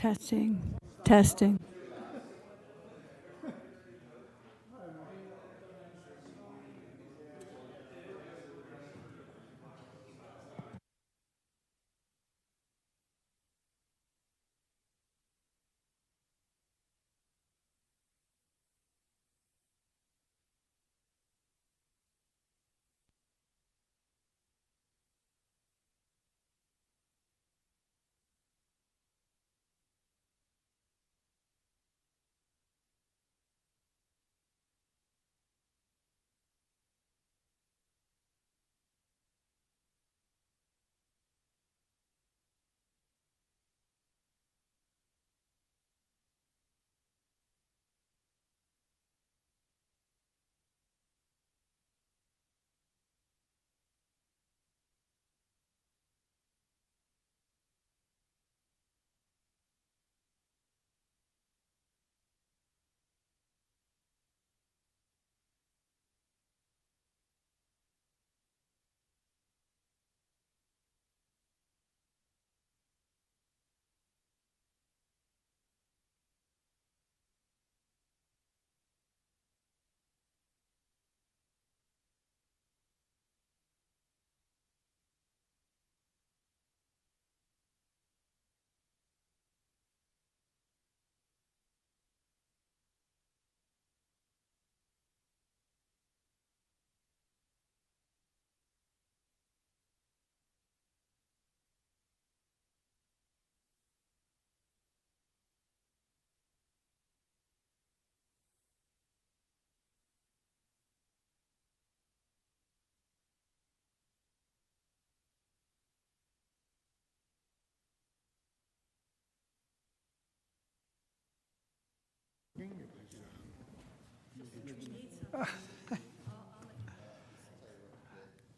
Testing, testing.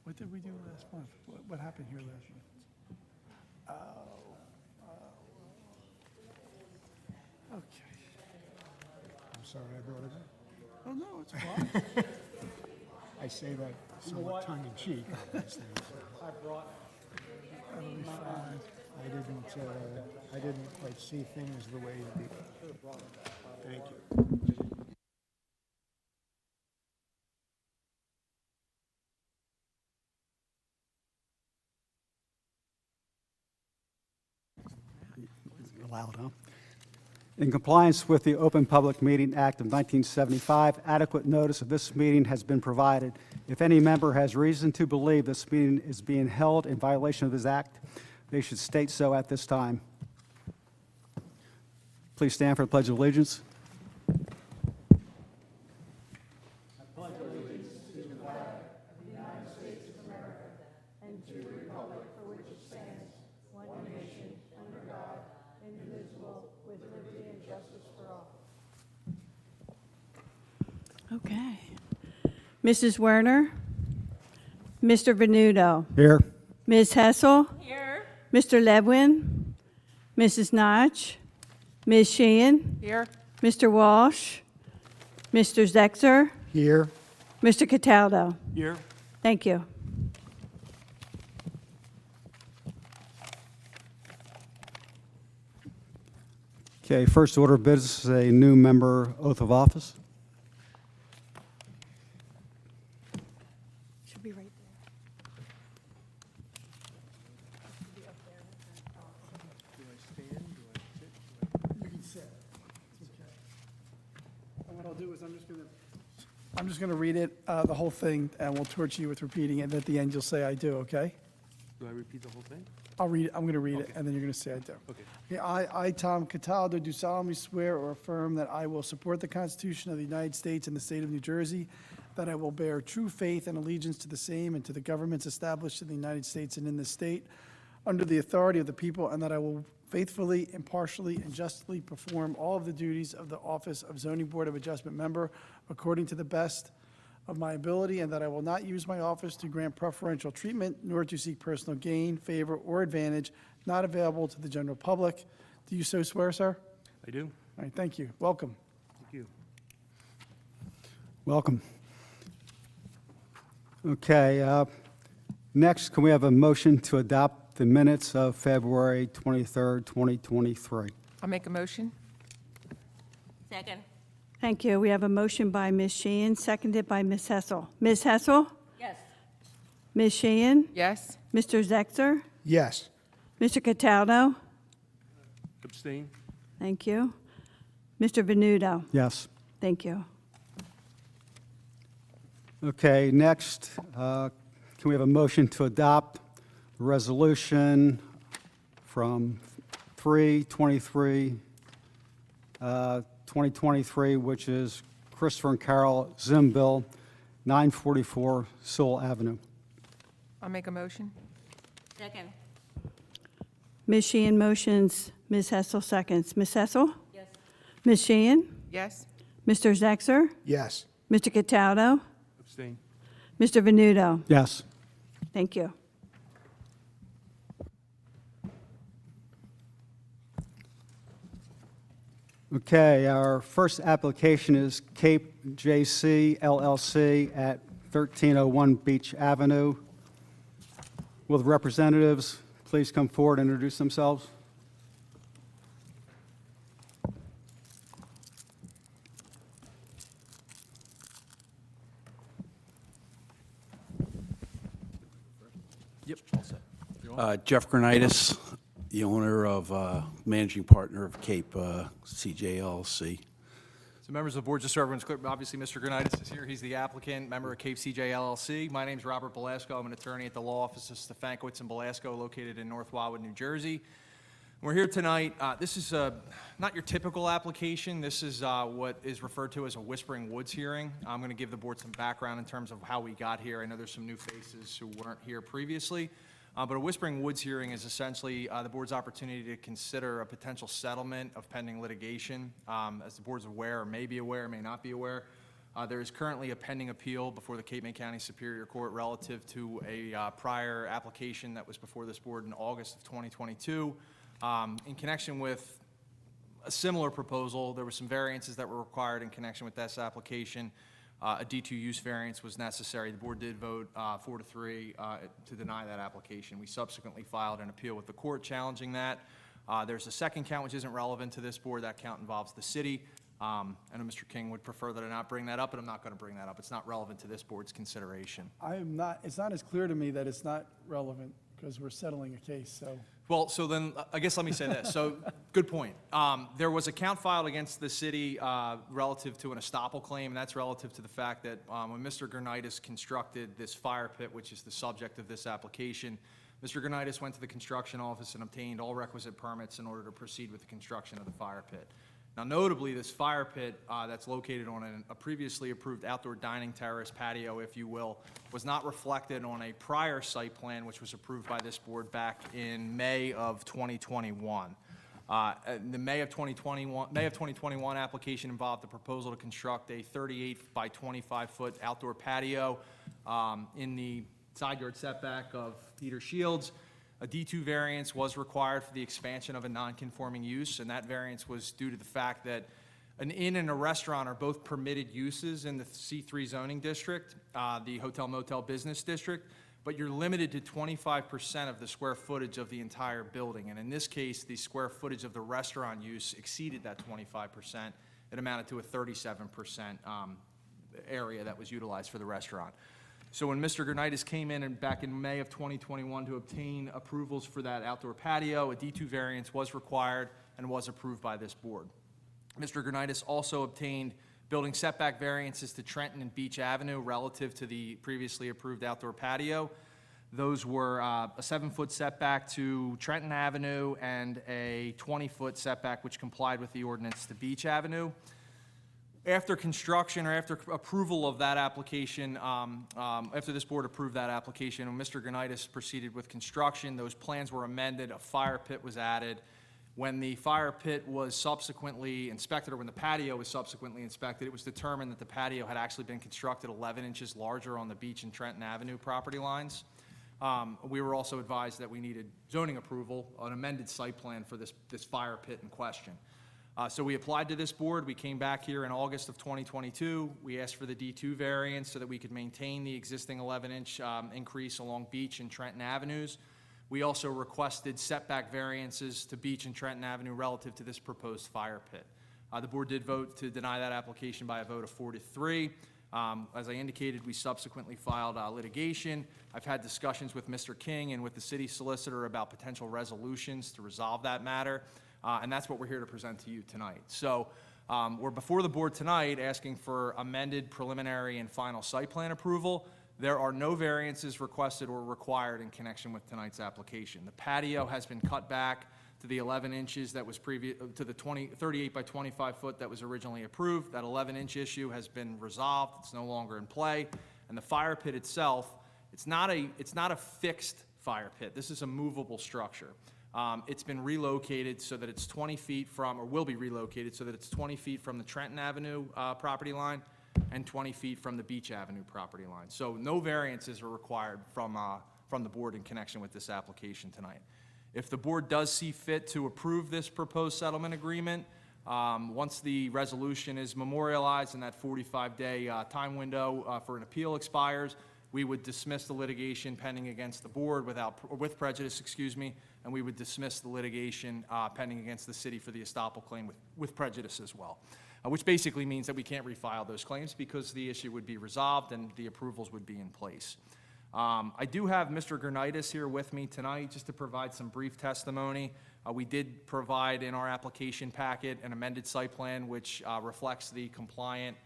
What did we do last month? What happened here last month? Okay. I'm sorry I brought it up. Oh, no, it's fine. I say that somewhat tongue in cheek, obviously. That'll be fine. I didn't quite see things the way you did. Thank you. Allowed, huh? In compliance with the Open Public Meeting Act of 1975, adequate notice of this meeting has been provided. If any member has reason to believe this meeting is being held in violation of this act, they should state so at this time. Please stand for the Pledge of Allegiance. Okay. Mrs. Werner? Mr. Venuto? Here. Ms. Hessel? Here. Mr. Ledwin? Mrs. Notch? Ms. Sheehan? Here. Mr. Walsh? Mr. Zexer? Here, Mr. Cataldo? Here. Thank you. Okay, first order of business is a new member oath of office. Should be right there. You can sit. It's okay. And what I'll do is I'm just gonna read it, the whole thing, and we'll torture you with repeating it, and at the end, you'll say I do, okay? Do I repeat the whole thing? I'll read it, I'm gonna read it, and then you're gonna say I do. Okay. Yeah, I, Tom Cataldo, do solemnly swear or affirm that I will support the Constitution of the United States and the state of New Jersey, that I will bear true faith and allegiance to the same and to the governments established in the United States and in this state, under the authority of the people, and that I will faithfully, impartially, and justly perform all of the duties of the office of Zoning Board of Adjustment member according to the best of my ability, and that I will not use my office to grant preferential treatment, nor to seek personal gain, favor, or advantage not available to the general public. Do you so swear, sir? I do. All right, thank you. Welcome. Thank you. Welcome. Okay, next, can we have a motion to adopt the minutes of February 23rd, 2023? I'll make a motion. Second. Thank you. We have a motion by Ms. Sheehan, seconded by Ms. Hessel. Ms. Hessel? Yes. Ms. Sheehan? Yes. Mr. Zexer? Yes. Mr. Cataldo? Abstain? Thank you. Mr. Venuto? Yes. Thank you. Okay, next, can we have a motion to adopt the resolution from 3/23/2023, which is Christopher and Carol Zimbil, 944 Sewell Avenue? I'll make a motion. Second. Ms. Sheehan motions, Ms. Hessel seconds. Ms. Hessel? Yes. Ms. Sheehan? Yes. Mr. Zexer? Yes. Mr. Cataldo? Abstain? Mr. Venuto? Yes. Thank you. Okay, our first application is Cape JC LLC at 1301 Beach Avenue. Will the representatives please come forward and introduce themselves? Yep, all set. Jeff Granitis, the owner of, managing partner of Cape CJ LLC. So members of the board, just so everyone's clear, obviously Mr. Granitis is here. He's the applicant, member of Cape CJ LLC. My name's Robert Belasco. I'm an attorney at the law office of Stefankowitz and Belasco, located in North Wildwood, New Jersey. We're here tonight. This is not your typical application. This is what is referred to as a Whispering Woods hearing. I'm going to give the board some background in terms of how we got here. I know there's some new faces who weren't here previously. But a Whispering Woods hearing is essentially the board's opportunity to consider a potential settlement of pending litigation. As the board's aware, or may be aware, may not be aware, there is currently a pending appeal before the Cape May County Superior Court relative to a prior application that was before this board in August of 2022. In connection with a similar proposal, there were some variances that were required in connection with this application. A D2 use variance was necessary. The board did vote 4-3 to deny that application. We subsequently filed an appeal with the court challenging that. There's a second count which isn't relevant to this board. That count involves the city. I know Mr. King would prefer that I not bring that up, but I'm not going to bring that up. It's not relevant to this board's consideration. It's not as clear to me that it's not relevant because we're settling a case, so. Well, so then, I guess let me say this. So, good point. There was a count filed against the city relative to an estoppel claim, and that's relative to the fact that when Mr. Granitis constructed this fire pit, which is the subject of this application, Mr. Granitis went to the construction office and obtained all requisite permits in order to proceed with the construction of the fire pit. Now, notably, this fire pit that's located on a previously approved outdoor dining terrace patio, if you will, was not reflected on a prior site plan which was approved by this board back in May of 2021. The May of 2021 application involved the proposal to construct a 38 by 25 foot outdoor patio in the side yard setback of Peter Shields. A D2 variance was required for the expansion of a non-conforming use, and that variance was due to the fact that an inn and a restaurant are both permitted uses in the C3 zoning district, the hotel motel business district, but you're limited to 25% of the square footage of the entire building. And in this case, the square footage of the restaurant use exceeded that 25%. It amounted to a 37% area that was utilized for the restaurant. So when Mr. Granitis came in and back in May of 2021 to obtain approvals for that outdoor patio, a D2 variance was required and was approved by this board. Mr. Granitis also obtained building setback variances to Trenton and Beach Avenue relative to the previously approved outdoor patio. Those were a 7-foot setback to Trenton Avenue and a 20-foot setback which complied with the ordinance to Beach Avenue. After construction or after approval of that application, after this board approved that application, when Mr. Granitis proceeded with construction, those plans were amended, a fire pit was added. When the fire pit was subsequently inspected, or when the patio was subsequently inspected, it was determined that the patio had actually been constructed 11 inches larger on the Beach and Trenton Avenue property lines. We were also advised that we needed zoning approval, an amended site plan for this fire pit in question. So we applied to this board. We came back here in August of 2022. We asked for the D2 variance so that we could maintain the existing 11-inch increase along Beach and Trenton Avenues. We also requested setback variances to Beach and Trenton Avenue relative to this proposed fire pit. The board did vote to deny that application by a vote of 4-3. As I indicated, we subsequently filed litigation. I've had discussions with Mr. King and with the city solicitor about potential resolutions to resolve that matter, and that's what we're here to present to you tonight. So we're before the board tonight asking for amended preliminary and final site plan approval. There are no variances requested or required in connection with tonight's application. The patio has been cut back to the 11 inches that was to the 38 by 25 foot that was originally approved. That 11-inch issue has been resolved. It's no longer in play. And the fire pit itself, it's not a fixed fire pit. This is a movable structure. It's been relocated so that it's 20 feet from, or will be relocated so that it's 20 feet from the Trenton Avenue property line and 20 feet from the Beach Avenue property line. So no variances are required from the board in connection with this application tonight. If the board does see fit to approve this proposed settlement agreement, once the resolution is memorialized and that 45-day time window for an appeal expires, we would dismiss the litigation pending against the board with prejudice, and we would dismiss the litigation pending against the city for the estoppel claim with prejudice as well, which basically means that we can't refile those claims because the issue would be resolved and the approvals would be in place. I do have Mr. Gurnitis here with me tonight just to provide some brief testimony. We did provide in our application packet an amended site plan which reflects the compliant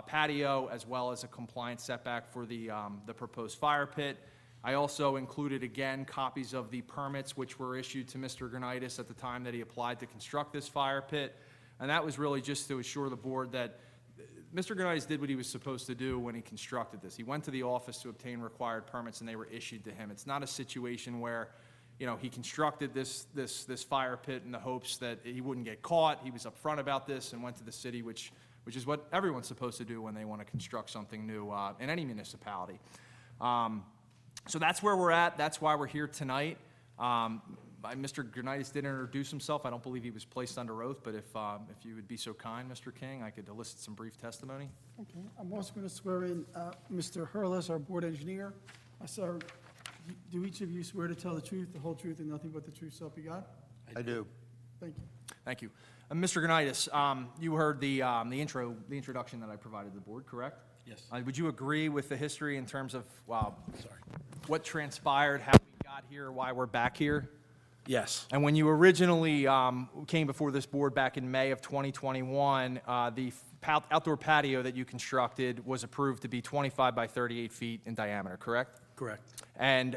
patio as well as a compliant setback for the proposed fire pit. I also included, again, copies of the permits which were issued to Mr. Gurnitis at the time that he applied to construct this fire pit. And that was really just to assure the board that Mr. Gurnitis did what he was supposed to do when he constructed this. He went to the office to obtain required permits, and they were issued to him. It's not a situation where, you know, he constructed this fire pit in the hopes that he wouldn't get caught. He was upfront about this and went to the city, which is what everyone's supposed to do when they want to construct something new in any municipality. So that's where we're at. That's why we're here tonight. Mr. Gurnitis did introduce himself. I don't believe he was placed under oath, but if you would be so kind, Mr. King, I could elicit some brief testimony. Okay, I'm also going to swear in Mr. Hurlis, our board engineer. Sir, do each of you swear to tell the truth, the whole truth, and nothing but the truth, so help you God? I do. Thank you. Thank you. Mr. Gurnitis, you heard the introduction that I provided the board, correct? Yes. Would you agree with the history in terms of what transpired, how we got here, why we're back here? Yes. And when you originally came before this board back in May of 2021, the outdoor patio that you constructed was approved to be 25 by 38 feet in diameter, correct? Correct. And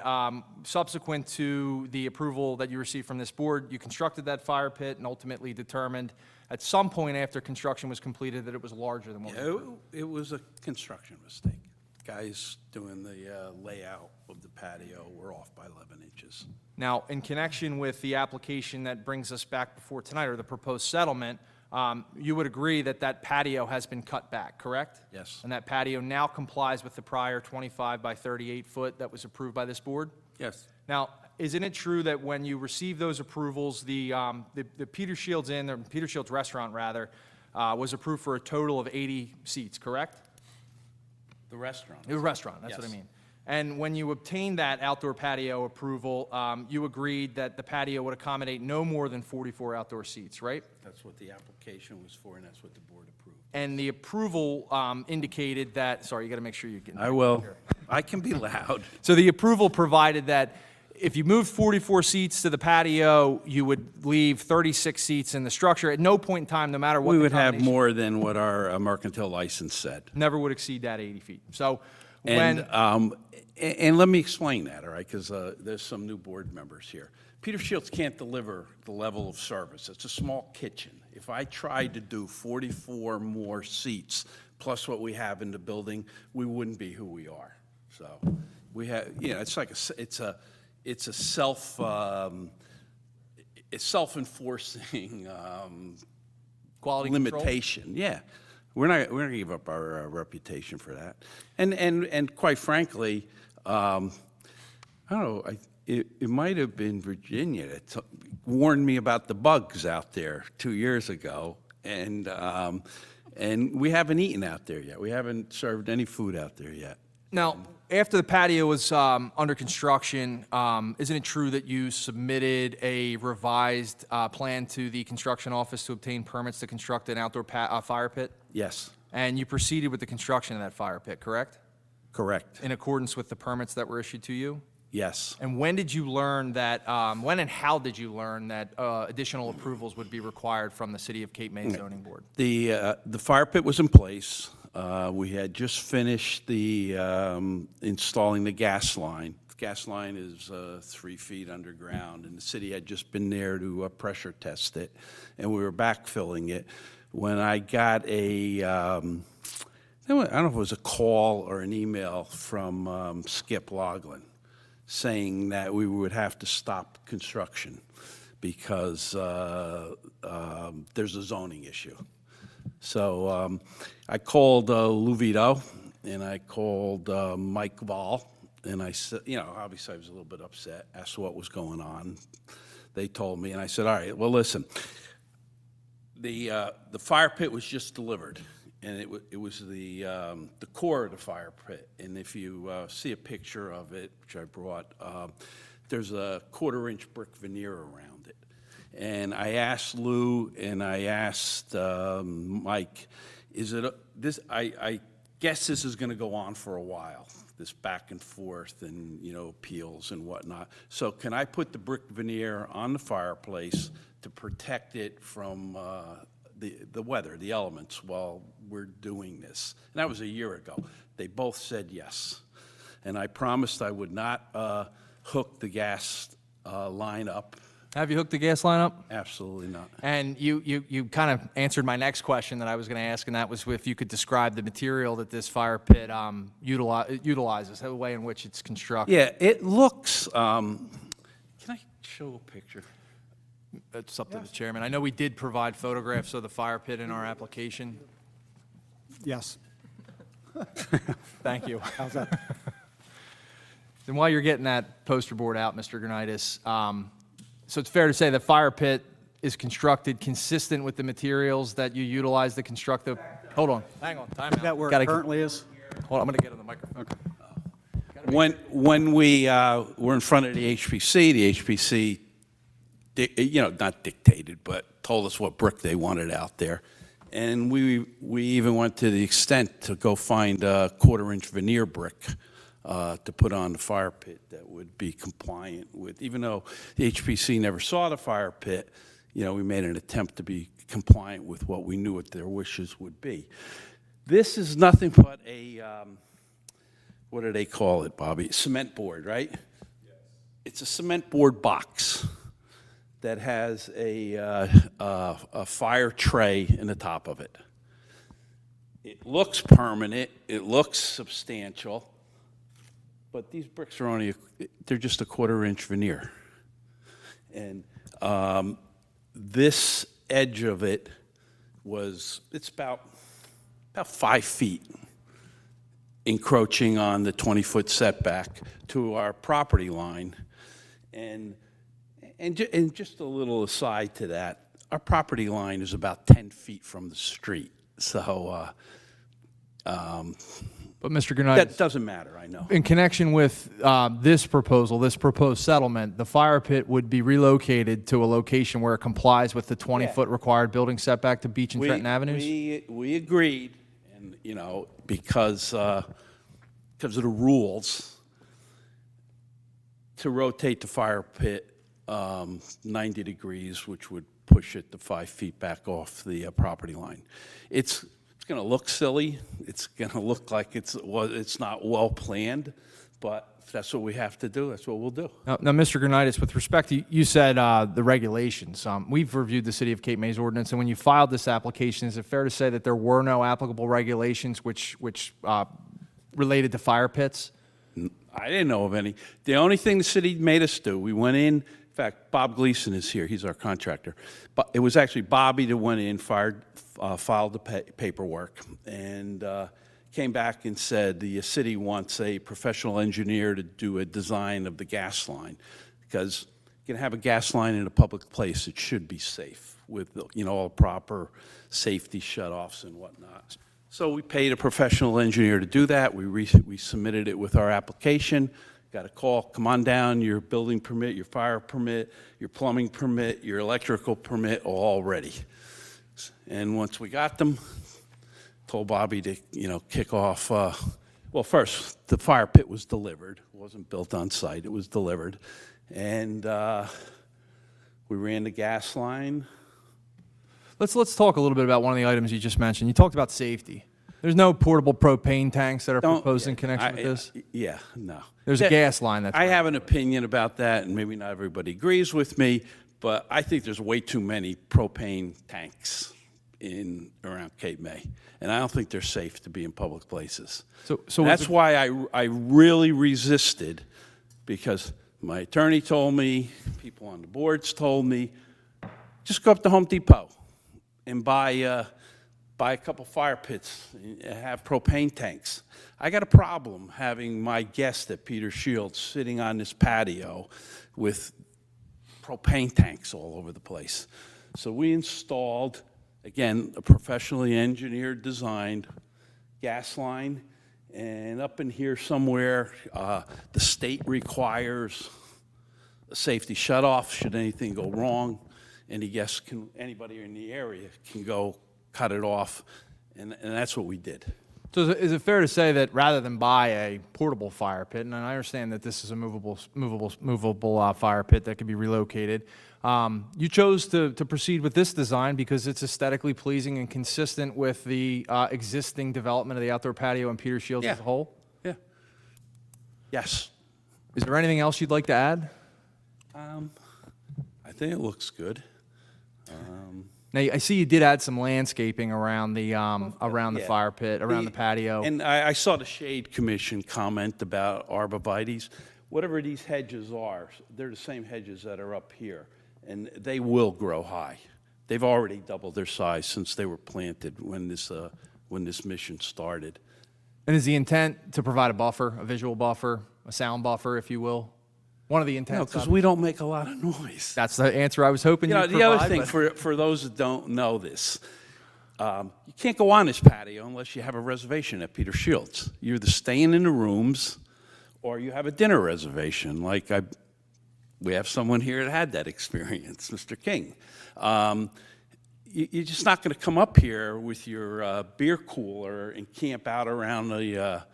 subsequent to the approval that you received from this board, you constructed that fire pit and ultimately determined at some point after construction was completed that it was larger than what was approved. It was a construction mistake. Guys doing the layout of the patio were off by 11 inches. Now, in connection with the application that brings us back before tonight, or the proposed settlement, you would agree that that patio has been cut back, correct? Yes. And that patio now complies with the prior 25 by 38 foot that was approved by this board? Yes. Now, isn't it true that when you received those approvals, the Peter Shields Inn, or Peter Shields Restaurant rather, was approved for a total of 80 seats, correct? The restaurant. The restaurant, that's what I Yes. mean. And when you obtained that outdoor patio approval, you agreed that the patio would accommodate no more than 44 outdoor seats, right? That's what the application was for, and that's what the board approved. And the approval indicated that, sorry, you got to make sure you get. I will. I can be loud. So the approval provided that if you moved 44 seats to the patio, you would leave 36 seats in the structure. At no point in time, no matter what We the would have combination- more than what our mercantile license said. Never would exceed that 80 feet. So when. And let me explain that, all right, because there's some new board members here. Peter Shields can't deliver the level of service. It's a small kitchen. If I tried to do 44 more seats, plus what we have in the building, we wouldn't be who we are. So we have, you know, it's like it's a self-enforcing Quality control? limitation. Yeah, we're not gonna give up our reputation for that. And quite frankly, I don't know. It might have been Virginia that warned me about the bugs out there 2 years ago, and we haven't eaten out there yet. We haven't served any food out there yet. Now, after the patio was under construction, isn't it true that you submitted a revised plan to the construction office to obtain permits to construct an outdoor fire pit? Yes, And you proceeded with the construction of that fire pit, correct? correct. In accordance with the permits that were issued to you? Yes. And when did you learn that, when and how did you learn that additional approvals would be required from the City of Cape May Zoning Board? The fire pit was in place. We had just finished the installing the gas line. The gas line is 3 feet underground, and the city had just been there to pressure test it, and we were backfilling it. When I got I don't know if it was a call or an email from Skip Loughlin saying that we would have to stop construction because there's a zoning issue. So I called Lou Vito, and I called Mike Vall, and I said, obviously I was a little bit upset, asked what was going on. They told me, and I said, all right, well, listen, the fire pit was just delivered, and it was the core of the fire pit. And if you see a picture of it, which I brought, there's a 1/4-inch brick veneer around it. And I asked Lou and I asked Mike, is it this? I guess this is going to go on for a while, this back and forth and appeals and whatnot. So can I put the brick veneer on the fireplace to protect it from the weather, the elements, while we're doing this? And that was a year ago. They both said yes. And I promised I would not hook the gas line up. Have you hooked the gas line up? Absolutely not. And you kind of answered my next question that I was going to ask, and that was if you could describe the material that this fire pit utilizes, the way in which it's constructed. Yeah, it looks, can I show a picture? It's up to the chairman. I know we did provide photographs of the fire pit in our application. Yes. Thank you. How's that? Then while you're getting that poster board out, Mr. Granitis, so it's fair to say the fire pit is constructed consistent with the materials that you utilize to construct the, hold on, hang on, time out. That where Gotta- it currently is? Hold on, I'm going to get on the microphone. When we were in front of the HPC, not dictated, but told us what brick they wanted out there. And we even went to the extent to go find a 1/4-inch veneer brick to put on the fire pit that would be compliant with, even though the HPC never saw the fire pit, we made an attempt to be compliant with what we knew what their wishes would be. This is nothing but a, what do they call it, Bobby? Cement board, right? Yes. It's a cement board box that has a fire tray in the top of it. It looks permanent, it looks substantial, but these bricks are they're just a 1/4-inch veneer. And this edge of it it's about 5 feet encroaching on the 20-foot setback to our property line. And just a little aside to that, our property line is about 10 feet from the street. So But Mr. Granitis, that doesn't matter, I know. in connection with this proposed settlement, the fire pit would be relocated to a location where it complies with the 20-foot required building setback to Beach and Trenton Avenues? We agreed, and, because of the rules, to rotate the fire pit 90 degrees, which would push it to 5 feet back off the property line. It's going to look silly. It's going to look like it's not well planned, but if that's what we have to do, that's what we'll do. Now, Mr. Granitis, with respect to, you said the regulations. We've reviewed the City of Cape May's ordinance, and when you filed this application, is it fair to say that there were no applicable regulations which related to fire pits? I didn't know of any. The only thing the city made us do, we went in fact, Bob Gleason is here. He's our contractor. But it was actually Bobby that went in, filed the paperwork, and came back and said the city wants a professional engineer to do a design of the gas line, because you can have a gas line in a public place. It should be safe with all proper safety shutoffs and whatnot. So we paid a professional engineer to do that. We submitted it with our application. Got a call, come on down, your building permit, your fire permit, your plumbing permit, your electrical permit, all ready. And once we got them, told Bobby to, kick off, well, first, the fire pit was delivered. It wasn't built on site, it was delivered. And we ran the gas line. Let's talk a little bit about one of the items you just mentioned. You talked about safety. There's no portable propane tanks that are proposed in connection with this? Yeah, no. There's a gas line that's. I have an opinion about that, and maybe not everybody agrees with me, but I think there's way too many propane tanks around Cape May, and I don't think they're safe to be in public places. So That's why I really resisted, because my attorney told me, people on the boards told me, just go up to Home Depot and buy a couple fire pits, and have propane tanks. I got a problem having my guest at Peter Shields sitting on this patio with propane tanks all over the place. So we installed, again, a professionally engineered, designed gas line, and up in here somewhere, the state requires a safety shutoff should anything go wrong. Anybody in the area can go cut it off, and that's what we did. So is it fair to say that rather than buy a portable fire pit, and I understand that this is a movable fire pit that can be relocated, you chose to proceed with this design because it's aesthetically pleasing and consistent with the existing development of the outdoor patio and Peter Shields as a whole? Yeah. Yes. Is there anything else you'd like to add? I think it looks good. Now, I see you did add some landscaping around the Yeah. fire pit, around the patio. And I saw the Shade Commission comment about arborvitaes. Whatever these hedges are, they're the same hedges that are up here, and they will grow high. They've already doubled their size since they were planted when this mission started. And is the intent to provide a buffer, a visual buffer, a sound buffer, if you will? One of the No, intents. because we don't make a lot of noise. That's the answer I was hoping you'd provide. The other thing, for those that don't know this, you can't go on this patio unless you have a reservation at Peter Shields. You're either staying in the rooms or you have a dinner reservation. We have someone here that had that experience, Mr. King. You're just not going to come up here with your beer cooler and camp out around the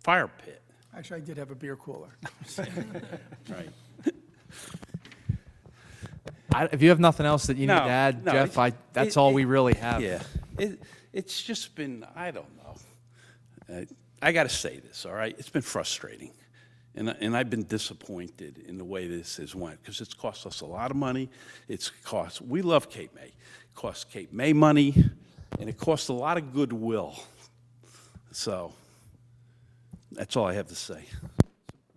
fire pit. Actually, I did have a beer cooler. Right. If you have nothing else that you need to add, no, Jeff, that's all we really have. Yeah, it's just been, I don't know. I got to say this, all right? It's been frustrating, and I've been disappointed in the way this has went, because it's cost us a lot of money. We love Cape May. It costs Cape May money, and it costs a lot of goodwill. So that's all I have to say.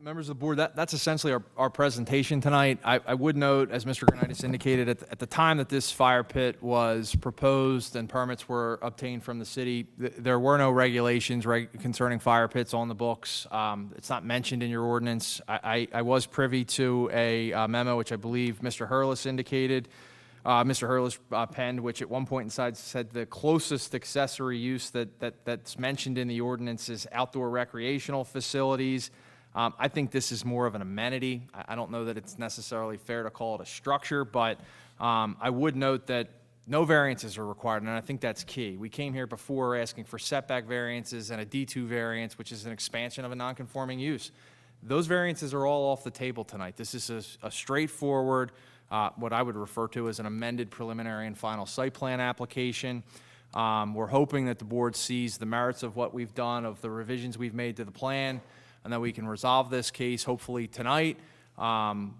Members of the board, that's essentially our presentation tonight. I would note, as Mr. Granitis indicated, at the time that this fire pit was proposed and permits were obtained from the city, there were no regulations concerning fire pits on the books. It's not mentioned in your ordinance. I was privy to a memo, which I believe Mr. Hurlis indicated. Mr. Hurlis penned, which at one point inside said the closest accessory use that's mentioned in the ordinance is outdoor recreational facilities. I think this is more of an amenity. I don't know that it's necessarily fair to call it a structure, but I would note that no variances are required, and I think that's key. We came here before asking for setback variances and a D2 variance, which is an expansion of a nonconforming use. Those variances are all off the table tonight. This is a straightforward, what I would refer to as an amended preliminary and final site plan application. We're hoping that the board sees the merits of what we've done, of the revisions we've made to the plan, and that we can resolve this case hopefully tonight,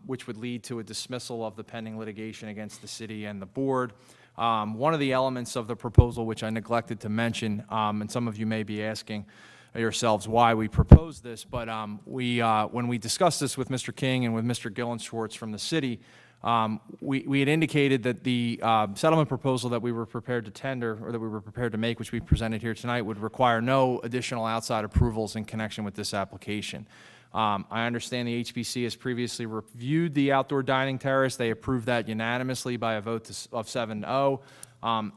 which would lead to a dismissal of the pending litigation against the city and the board. One of the elements of the proposal, which I neglected to mention, and some of you may be asking yourselves why we proposed this, but when we discussed this with Mr. King and with Mr. Gillenschwartz from the city, we had indicated that the settlement proposal that we were prepared to tender, or that we were prepared to make, which we presented here tonight, would require no additional outside approvals in connection with this application. I understand the HPC has previously reviewed the outdoor dining terrace. They approved that unanimously by a vote of 7-0.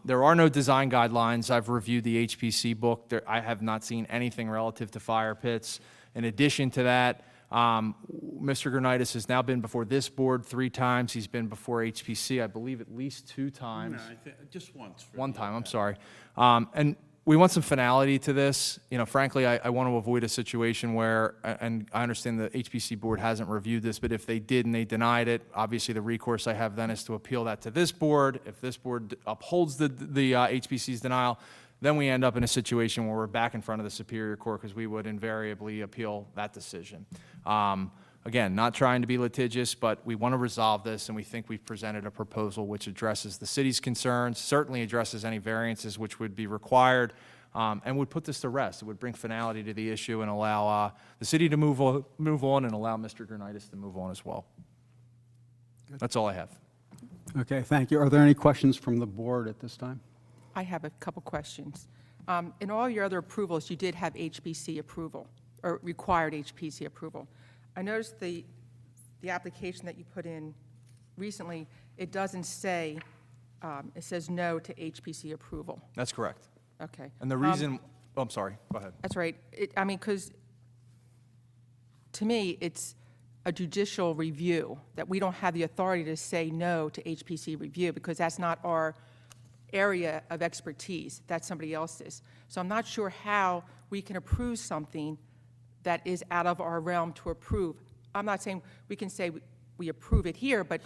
There are no design guidelines. I've reviewed the HPC book. I have not seen anything relative to fire pits. In addition to that, Mr. Gurnitis has now been before this board 3 times. He's been before HPC, I believe, at least 2 times. No, just once. for One the time, I'm event. sorry. And we want some finality to this. You know, frankly, I want to avoid a situation where, and I understand the HPC board hasn't reviewed this, but if they did and they denied it, obviously the recourse I have then is to appeal that to this board. If this board upholds the HPC's denial, then we end up in a situation where we're back in front of the Superior Court because we would invariably appeal that decision. Again, not trying to be litigious, but we want to resolve this, and we think we've presented a proposal which addresses the city's concerns, certainly addresses any variances which would be required, and would put this to rest. It would bring finality to the issue and allow the city to move on and allow Mr. Gurnitis to move on as well. That's all I have. Okay, thank you. Are there any questions from the board at this time? I have a couple questions. In all your other approvals, you did have HPC approval, or required HPC approval. I noticed the application that you put in recently, it doesn't say, it says no to HPC approval. That's correct. Okay. And the reason, oh, I'm sorry, go ahead. That's right. I mean, because to me, it's a judicial review, that we don't have the authority to say no to HPC review, because that's not our area of expertise. That's somebody else's. So I'm not sure how we can approve something that is out of our realm to approve. I'm not saying we can say we approve it here, but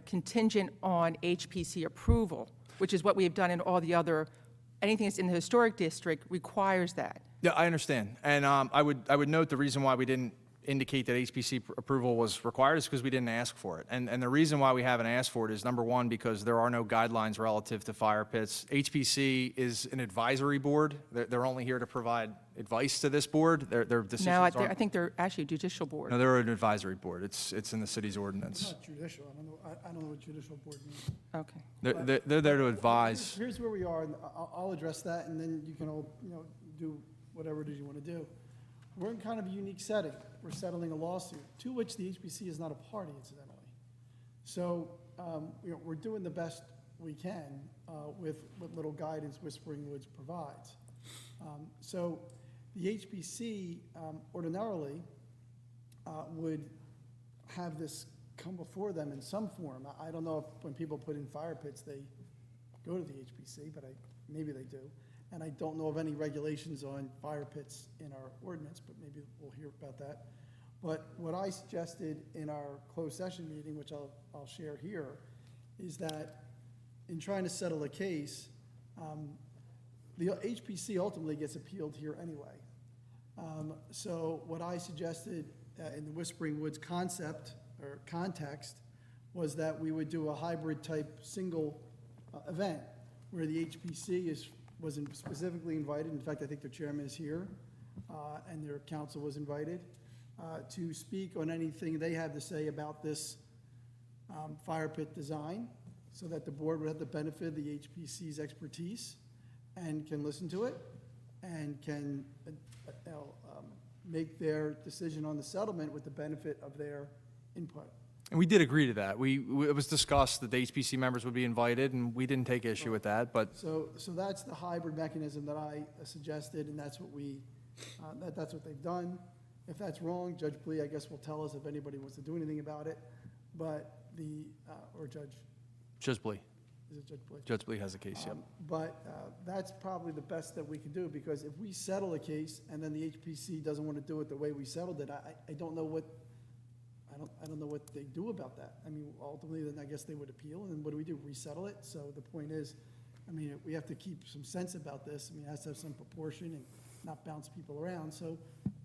contingent on HPC approval, which is what we have done in all the other, anything that's in the historic district requires that. Yeah, I understand. And I would note the reason why we didn't indicate that HPC approval was required is because we didn't ask for it. And the reason why we haven't asked for it is, number one, because there are no guidelines relative to fire pits. HPC is an advisory board. They're only here to provide advice to this board. Their decisions No, aren't. I think they're actually a judicial board. No, they're an advisory board. It's in the city's ordinance. Not judicial, I don't know what judicial board means. Okay. They're there to advise. Here's where we are, and I'll address that, and then you can all, do whatever it is you want to do. We're in kind of a unique setting. We're settling a lawsuit, to which the HPC is not a party, incidentally. So, we're doing the best we can with what little guidance Whispering Woods provides. So, the HPC ordinarily would have this come before them in some form. I don't know if when people put in fire pits, they go to the HPC, but maybe they do. And I don't know of any regulations on fire pits in our ordinance, but maybe we'll hear about that. But what I suggested in our closed session meeting, which I'll share here, is that in trying to settle a case, the HPC ultimately gets appealed here anyway. So what I suggested in the Whispering Woods concept or context was that we would do a hybrid type single event where the HPC wasn't specifically invited. In fact, I think their chairman is here, and their council was invited to speak on anything they had to say about this fire pit design, so that the board would have the benefit of the HPC's expertise and can listen to it and can make their decision on the settlement with the benefit of their input. And we did agree to that. It was discussed that the HPC members would be invited, and we didn't take issue with that, but So that's the hybrid mechanism that I suggested, and that's what that's what they've done. If that's wrong, Judge Blee, I guess, will tell us if anybody wants to do anything about it. But or Judge, Judge Blee. is it Judge Blee? Judge Blee has a case, yep. But that's probably the best that we can do, because if we settle a case and then the HPC doesn't want to do it the way we settled it, I don't know what, I don't know what they do about that. I mean, ultimately, then I guess they would appeal, and what do? Resettle it? So the point is, I mean, we have to keep some sense about this. I mean, it has to have some proportion and not bounce people around. So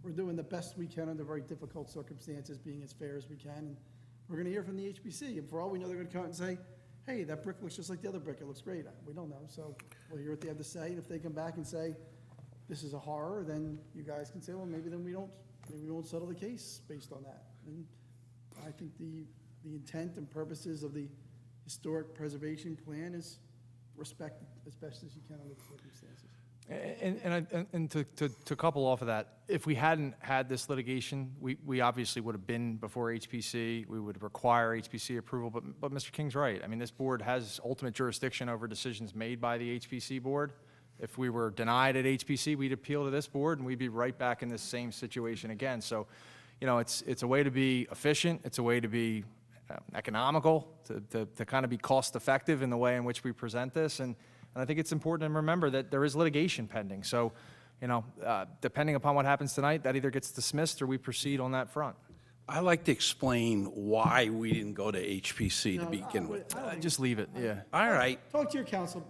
we're doing the best we can under very difficult circumstances, being as fair as we can. And we're going to hear from the HPC, and for all we know, they're going to come out and say, hey, that brick looks just like the other brick. It looks great. We don't know. So we'll hear what they have to say. And if they come back and say, this is a horror, then you guys can say, well, maybe we won't settle the case based on that. And I think the intent and purposes of the historic preservation plan is respected as best as you can under the circumstances. And to couple off of that, if we hadn't had this litigation, we obviously would have been before HPC. We would require HPC approval, but Mr. King's right. I mean, this board has ultimate jurisdiction over decisions made by the HPC board. If we were denied at HPC, we'd appeal to this board, and we'd be right back in this same situation again. So, you know, it's a way to be efficient. It's a way to be economical, to kind of be cost-effective in the way in which we present this. And I think it's important to remember that there is litigation pending. So, you know, depending upon what happens tonight, that either gets dismissed or we proceed on that front. I like to explain why we didn't go to HPC to begin with. Just leave it, yeah. All right, Talk to your counsel.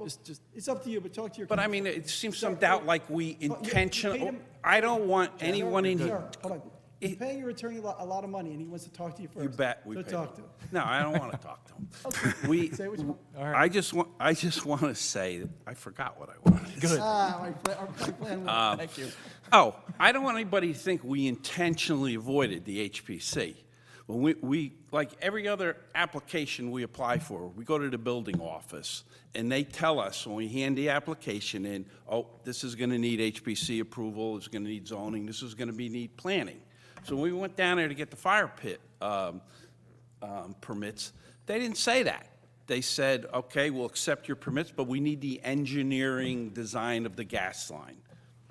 It's up to you, but talk to your. but I counsel. mean, it seems some doubt like we paid intentionally, him- I don't want anyone in Sir, here. hold on. You're paying your attorney a lot of money, and he wants to talk to you first. You bet we So paid talk him. to him. No, I don't want to talk to him. We, Say what you want. I just want to say, that I forgot what I wanted to say. My plan. Thank you. Oh, I don't want anybody to think we intentionally avoided the HPC. When we, like every other application we apply for, we go to the building office, and they tell us when we hand the application in, oh, this is going to need HPC approval, it's going to need zoning, this is going to need planning. So when we went down there to get the fire pit permits, they didn't say that. They said, okay, we'll accept your permits, but we need the engineering design of the gas line.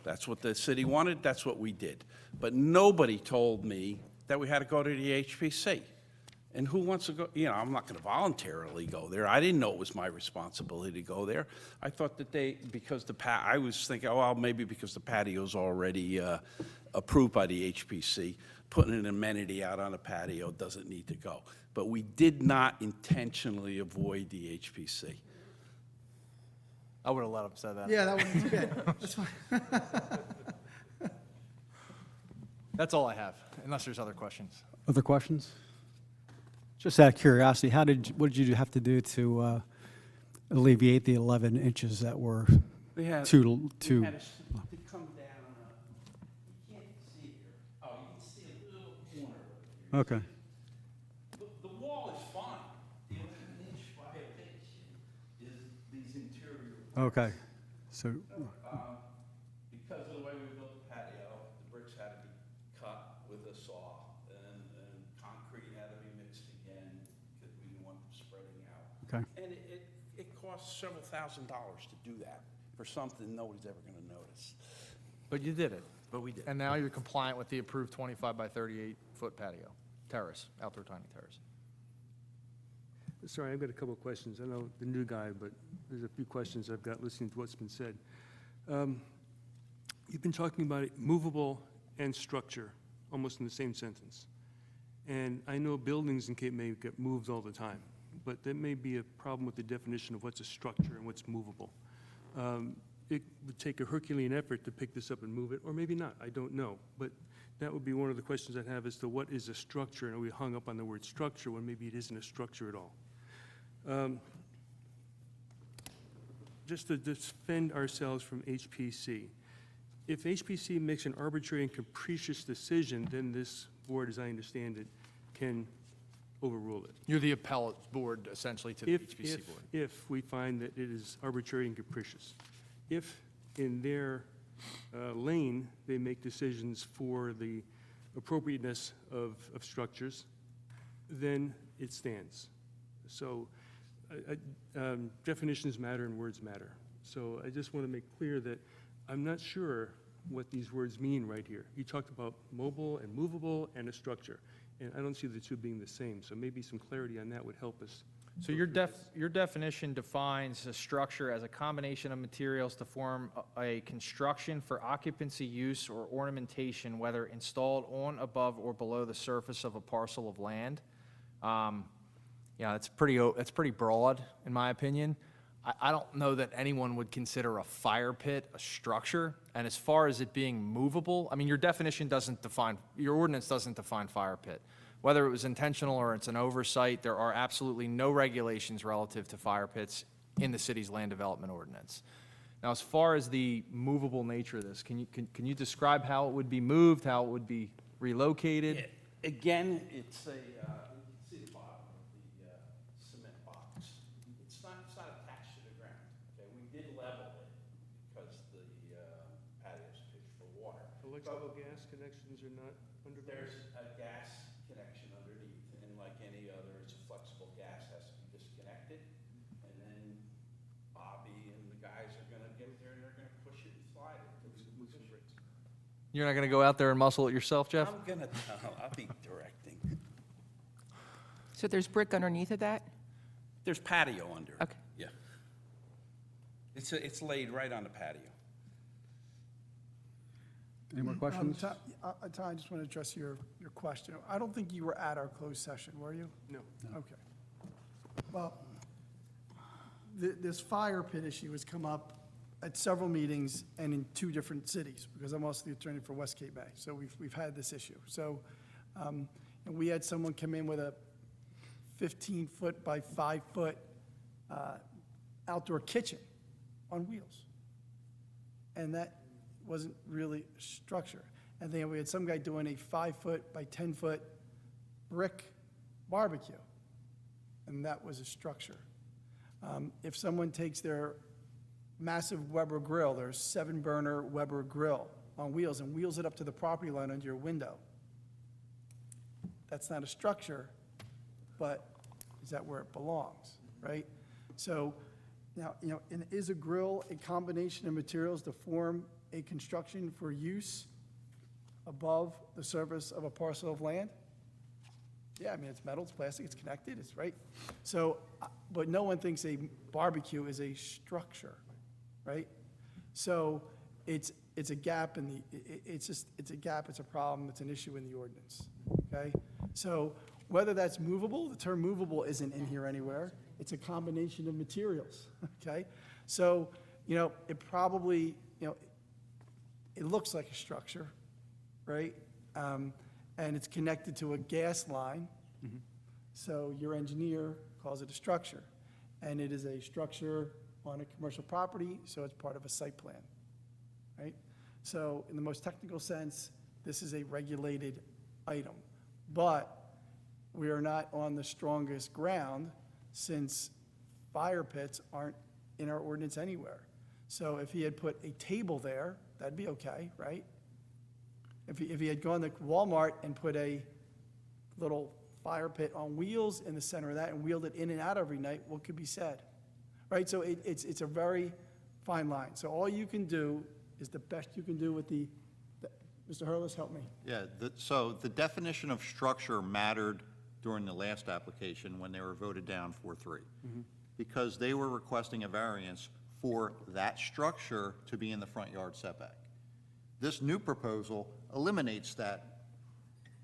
That's what the city wanted, that's what we did. But nobody told me that we had to go to the HPC. And who wants to go, you know, I'm not going to voluntarily go there. I didn't know it was my responsibility to go there. I thought that because I was thinking, oh, well, maybe because the patio's already approved by the HPC, putting an amenity out on a patio doesn't need to go. But we did not intentionally avoid the HPC. I would have let him say that. Yeah, that wouldn't be too bad. That's fine. That's all I have, unless there's other questions. Other questions? Just out of curiosity, what did you have to do to alleviate the 11 inches that were We had too? we had to come down, you can't see it here. Oh, you can see a little corner of it here. Okay. The wall is fine. The 11-inch violation is these interior. Okay. So, Because of the way we built the patio, the bricks had to be cut with a saw, and concrete had to be mixed again, because we didn't want them spreading out. okay. And it costs several $1,000s to do that, for something nobody's ever gonna notice. But you did it. But we did. And now you're compliant with the approved 25 by 38-foot patio, terrace, outdoor dining terrace. Sorry, I've got a couple of questions. I know the new guy, but there's a few questions I've got listening to what's been said. You've been talking about movable and structure, almost in the same sentence. And I know buildings in Cape May get moved all the time, but there may be a problem with the definition of what's a structure and what's movable. It would take a Herculean effort to pick this up and move it, or maybe not, I don't know. But that would be one of the questions I'd have as to what is a structure, and are we hung up on the word structure when maybe it isn't a structure at all? Just to defend ourselves from HPC, if HPC makes an arbitrary and capricious decision, then this board, as I understand it, can overrule it. You're the appellate board, essentially, to the HPC board. If we find that it is arbitrary and capricious. If in their lane, they make decisions for the appropriateness of structures, then it stands. So definitions matter and words matter. So I just want to make clear that I'm not sure what these words mean right here. You talked about mobile and movable and a structure, and I don't see the two being the same. So maybe some clarity on that would help us. So your definition defines a structure as a combination of materials to form a construction for occupancy, use, or ornamentation, whether installed on, above, or below the surface of a parcel of land. Yeah, that's pretty broad, in my opinion. I don't know that anyone would consider a fire pit a structure. And as far as it being movable, I mean, your definition doesn't define, your ordinance doesn't define fire pit. Whether it was intentional or it's an oversight, there are absolutely no regulations relative to fire pits in the city's land development ordinance. Now, as far as the movable nature of this, can you describe how it would be moved, how it would be relocated? Again, it's a, you can see the bottom of the cement box. It's not attached to the ground, okay? We did level it because the electrical gas connections are not underground? There's a gas connection underneath, and like any other, it's a flexible gas, has to be disconnected. And then Bobby and the guys are gonna get there, and they're gonna push it and slide it. You're not going to go out there and muscle it yourself, Jeff? I'm gonna tell, I'll be directing. So there's brick underneath of that? There's patio under it. Okay. Yeah. It's laid right on the patio. Any more questions? Tom, I just want to address your question. I don't think you were at our closed session, were you? No. Okay. Well, this fire pit issue has come up at several meetings and in 2 different cities, because I'm also the attorney for West Cape Bay. So we've had this issue. So, and we had someone come in with a 15-foot by 5-foot outdoor kitchen on wheels. And that wasn't really a structure. And then we had some guy doing a 5-foot by 10-foot brick barbecue, and that was a structure. If someone takes their massive Weber grill, their 7-burner Weber grill on wheels, and wheels it up to the property line under your window, that's not a structure, but is that where it belongs, right? So now, and is a grill a combination of materials to form a construction for use above the surface of a parcel of land? Yeah, I mean, it's metal, it's plastic, it's connected, it's right. So, but no one thinks a barbecue is a structure, right? So it's a gap in the, it's a gap, it's a problem, it's an issue in the ordinance, okay? So whether that's movable, the term movable isn't in here anywhere. It's a combination of materials, okay? So, it probably, it looks like a structure, right? And it's connected to a gas line. So your engineer calls it a structure. And it is a structure on a commercial property, so it's part of a site plan, right? So in the most technical sense, this is a regulated item. But we are not on the strongest ground, since fire pits aren't in our ordinance anywhere. So if he had put a table there, that'd be okay, right? If he had gone to Walmart and put a little fire pit on wheels in the center of that and wheeled it in and out every night, what could be said? Right, so it's a very fine line. So all you can do is the best you can do with Mr. Hurlis, help me. Yeah, so the definition of structure mattered during the last application when they were voted down 4-3. Because they were requesting a variance for that structure to be in the front yard setback. This new proposal eliminates that,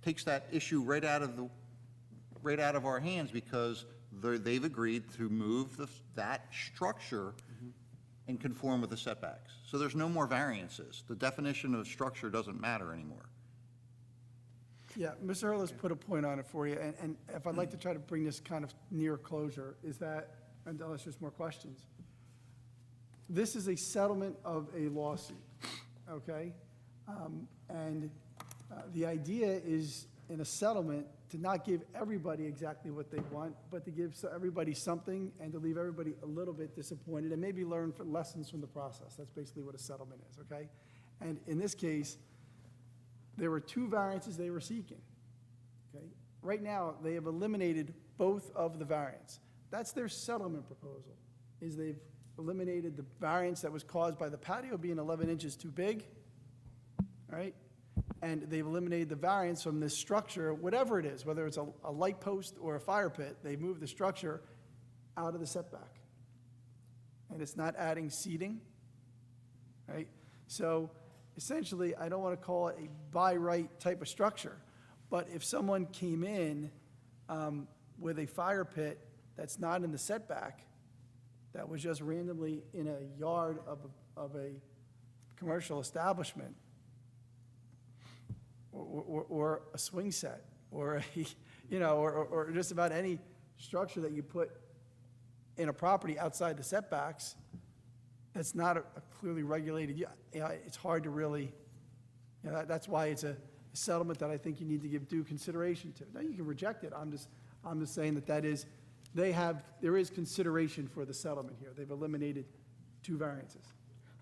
takes that issue right out of our hands, because they've agreed to move that structure and conform with the setbacks. So there's no more variances. The definition of structure doesn't matter anymore. Yeah, Mr. Hurlis put a point on it for you, and if I'd like to try to bring this kind of near closure, is that, unless there's more questions, this is a settlement of a lawsuit, okay? The idea is, in a settlement, to not give everybody exactly what they want, but to give everybody something and to leave everybody a little bit disappointed and maybe learn lessons from the process. That's basically what a settlement is, okay? And in this case, there were 2 variances they were seeking, okay? Right now, they have eliminated both of the variants. That's their settlement proposal, is they've eliminated the variance that was caused by the patio being 11 inches too big, right? And they've eliminated the variance from this structure, whatever it is, whether it's a light post or a fire pit, they moved the structure out of the setback. And it's not adding seating, right? So essentially, I don't want to call it a by right type of structure, but if someone came in with a fire pit that's not in the setback, that was just randomly in a yard of a commercial establishment, or a swing set, or or just about any structure that you put in a property outside the setbacks, that's not a clearly regulated, it's hard to really, that's why it's a settlement that I think you need to give due consideration to. Now, you can reject it, I'm just saying that there is consideration for the settlement here. They've eliminated 2 variances.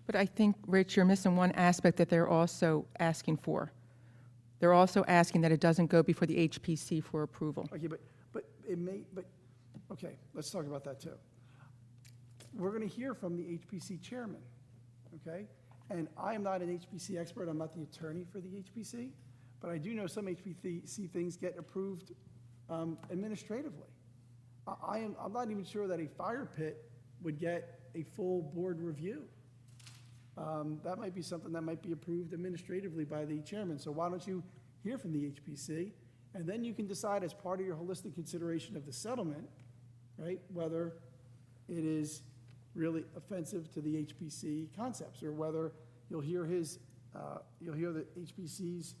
But I think, Rich, you're missing one aspect that they're also asking for. They're also asking that it doesn't go before the HPC for approval. Okay, but it may, but, okay, let's talk about that too. We're going to hear from the HPC chairman, okay? And I am not an HPC expert, I'm not the attorney for the HPC, but I do know some HPC things get approved administratively. I'm not even sure that a fire pit would get a full board review. That might be something that might be approved administratively by the chairman. So why don't you hear from the HPC? And then you can decide as part of your holistic consideration of the settlement, right, whether it is really offensive to the HPC concepts, or whether you'll hear the HPC's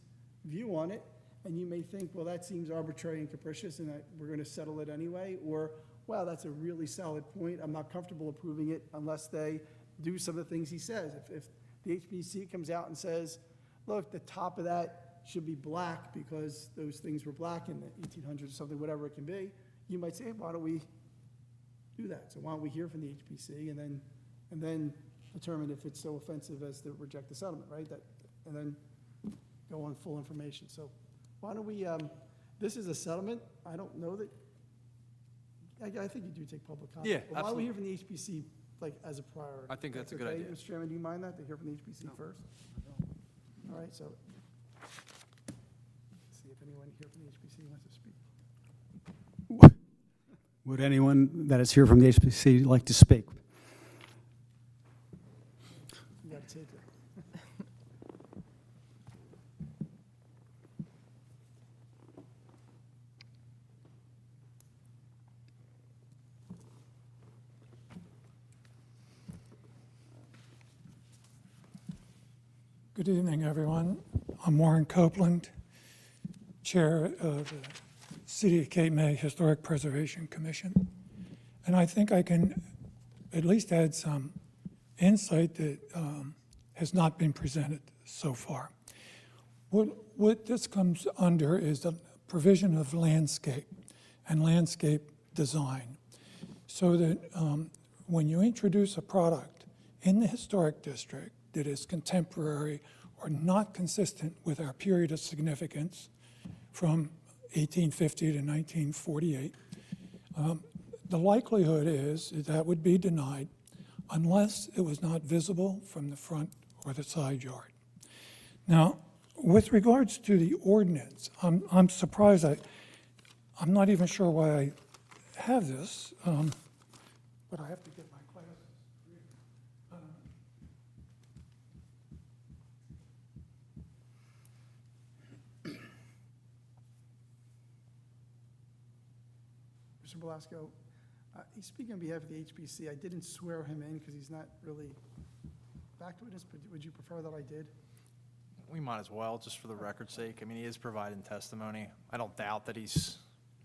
view on it, and you may think, well, that seems arbitrary and capricious, and we're going to settle it anyway, or, wow, that's a really solid point, I'm not comfortable approving it unless they do some of the things he says. If the HPC comes out and says, look, the top of that should be black because those things were black in the 1800s or something, whatever it can be, you might say, why don't we do that? So why don't we hear from the HPC and then determine if it's so offensive as to reject the settlement, right? And then go on full information. So why don't we, this is a settlement. I don't know that, I think you do take public comment. Yeah, But why don't we absolutely. hear from the HPC like as a priority? I think that's a good okay, idea. Mr. Chairman, do you mind that, to hear from the HPC first? All right, so, let's see if anyone here from the HPC wants to speak. Would anyone that is here from the HPC like to speak? You got to take it. Good evening, everyone. I'm Warren Copeland, Chair of the City of Cape May Historic Preservation Commission. And I think I can at least add some insight that has not been presented so far. What this comes under is the provision of landscape and landscape design, so that when you introduce a product in the historic district that is contemporary or not consistent with our period of significance from 1850 to 1948, the likelihood is that would be denied unless it was not visible from the front or the side yard. Now, with regards to the ordinance, I'm surprised. I'm not even sure why I have this, but I have to get my glasses. Mr. Belasco, he's speaking on behalf of the HPC. I didn't swear him in because he's not really fact witness, but would you prefer that I did? We might as well, just for the record's sake. I mean, he is providing testimony. I don't doubt that he's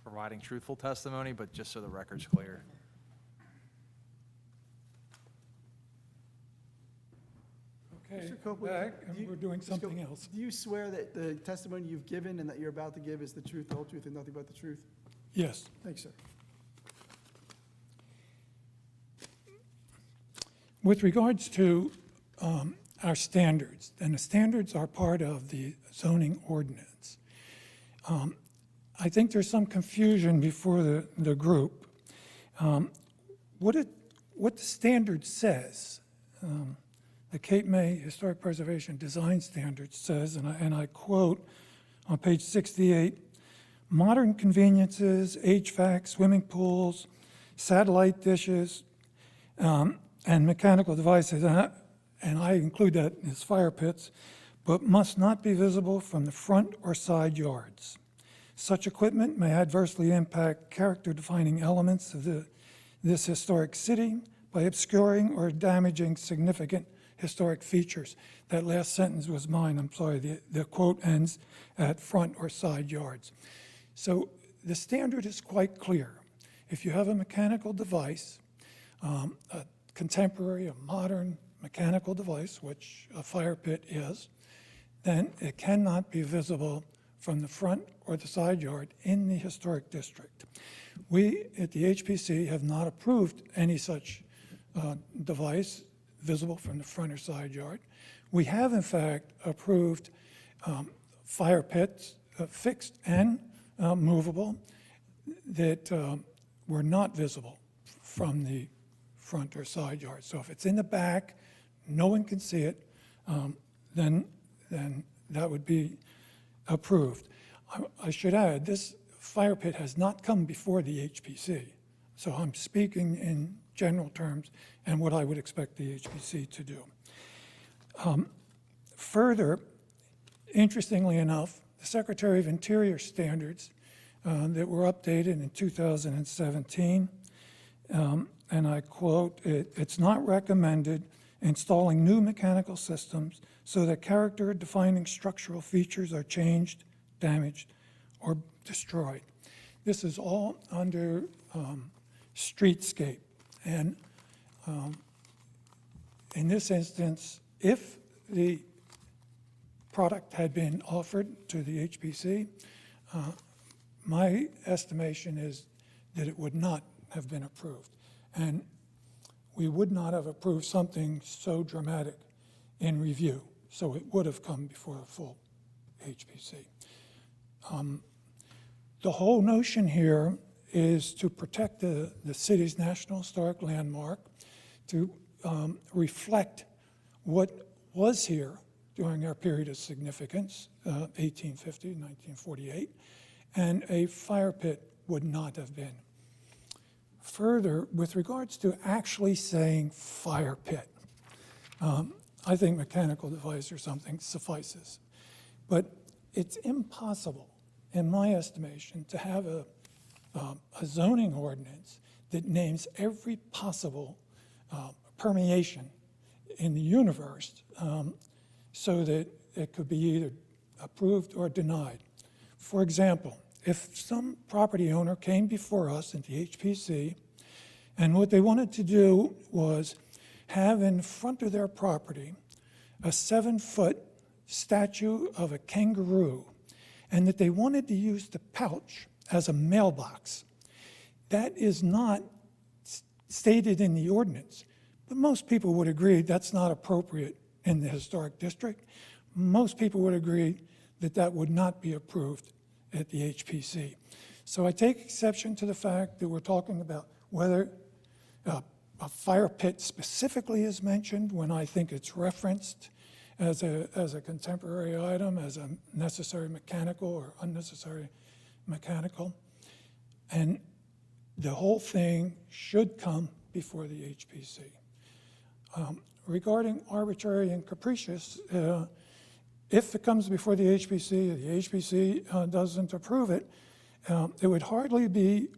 providing truthful testimony, but just so the record's clear. Okay, Mr. Copeland, back, do you- and we're doing Mr. something Copeland, else. Do you swear that the testimony you've given and that you're about to give is the truth, the whole truth, and nothing but the truth? Yes. Thanks, sir. With regards to our standards, and the standards are part of the zoning ordinance, I think there's some confusion before the group. What the standard says, the Cape May Historic Preservation Design Standard says, and I quote on page 68, modern conveniences, HVAC, swimming pools, satellite dishes, and mechanical devices, and I include that as fire pits, but must not be visible from the front or side yards. Such equipment may adversely impact character-defining elements of this historic city by obscuring or damaging significant historic features. That last sentence was mine, I'm sorry. The quote ends at front or side yards. So the standard is quite clear. If you have a mechanical device, a contemporary, a modern mechanical device, which a fire pit is, then it cannot be visible from the front or the side yard in the historic district. We at the HPC have not approved any such device visible from the front or side yard. We have, in fact, approved fire pits, fixed and movable, that were not visible from the front or side yard. So if it's in the back, no one can see it, then that would be approved. I should add, this fire pit has not come before the HPC. So I'm speaking in general terms and what I would expect the HPC to do. Further, interestingly enough, the Secretary of Interior standards that were updated in 2017, and I quote, "It's not recommended installing new mechanical systems so that character-defining structural features are changed, damaged, or destroyed." This is all under streetscape. And in this instance, if the product had been offered to the HPC, my estimation is that it would not have been approved. And we would not have approved something so dramatic in review. So it would have come before a full HPC. The whole notion here is to protect the city's National Historic Landmark, to reflect what was here during our period of significance, 1850, 1948, and a fire pit would not have been. Further, with regards to actually saying fire pit, I think mechanical device or something suffices. But it's impossible, in my estimation, to have a zoning ordinance that names every possible permeation in the universe so that it could be either approved or denied. For example, if some property owner came before us at the HPC and what they wanted to do was have in front of their property a 7-foot statue of a kangaroo, and that they wanted to use the pouch as a mailbox, that is not stated in the ordinance. But most people would agree that's not appropriate in the historic district. Most people would agree that that would not be approved at the HPC. So I take exception to the fact that we're talking about whether a fire pit specifically is mentioned when I think it's referenced as a contemporary item, as a necessary mechanical or unnecessary mechanical. And the whole thing should come before the HPC. Regarding arbitrary and capricious, if it comes before the HPC doesn't approve it, it would hardly be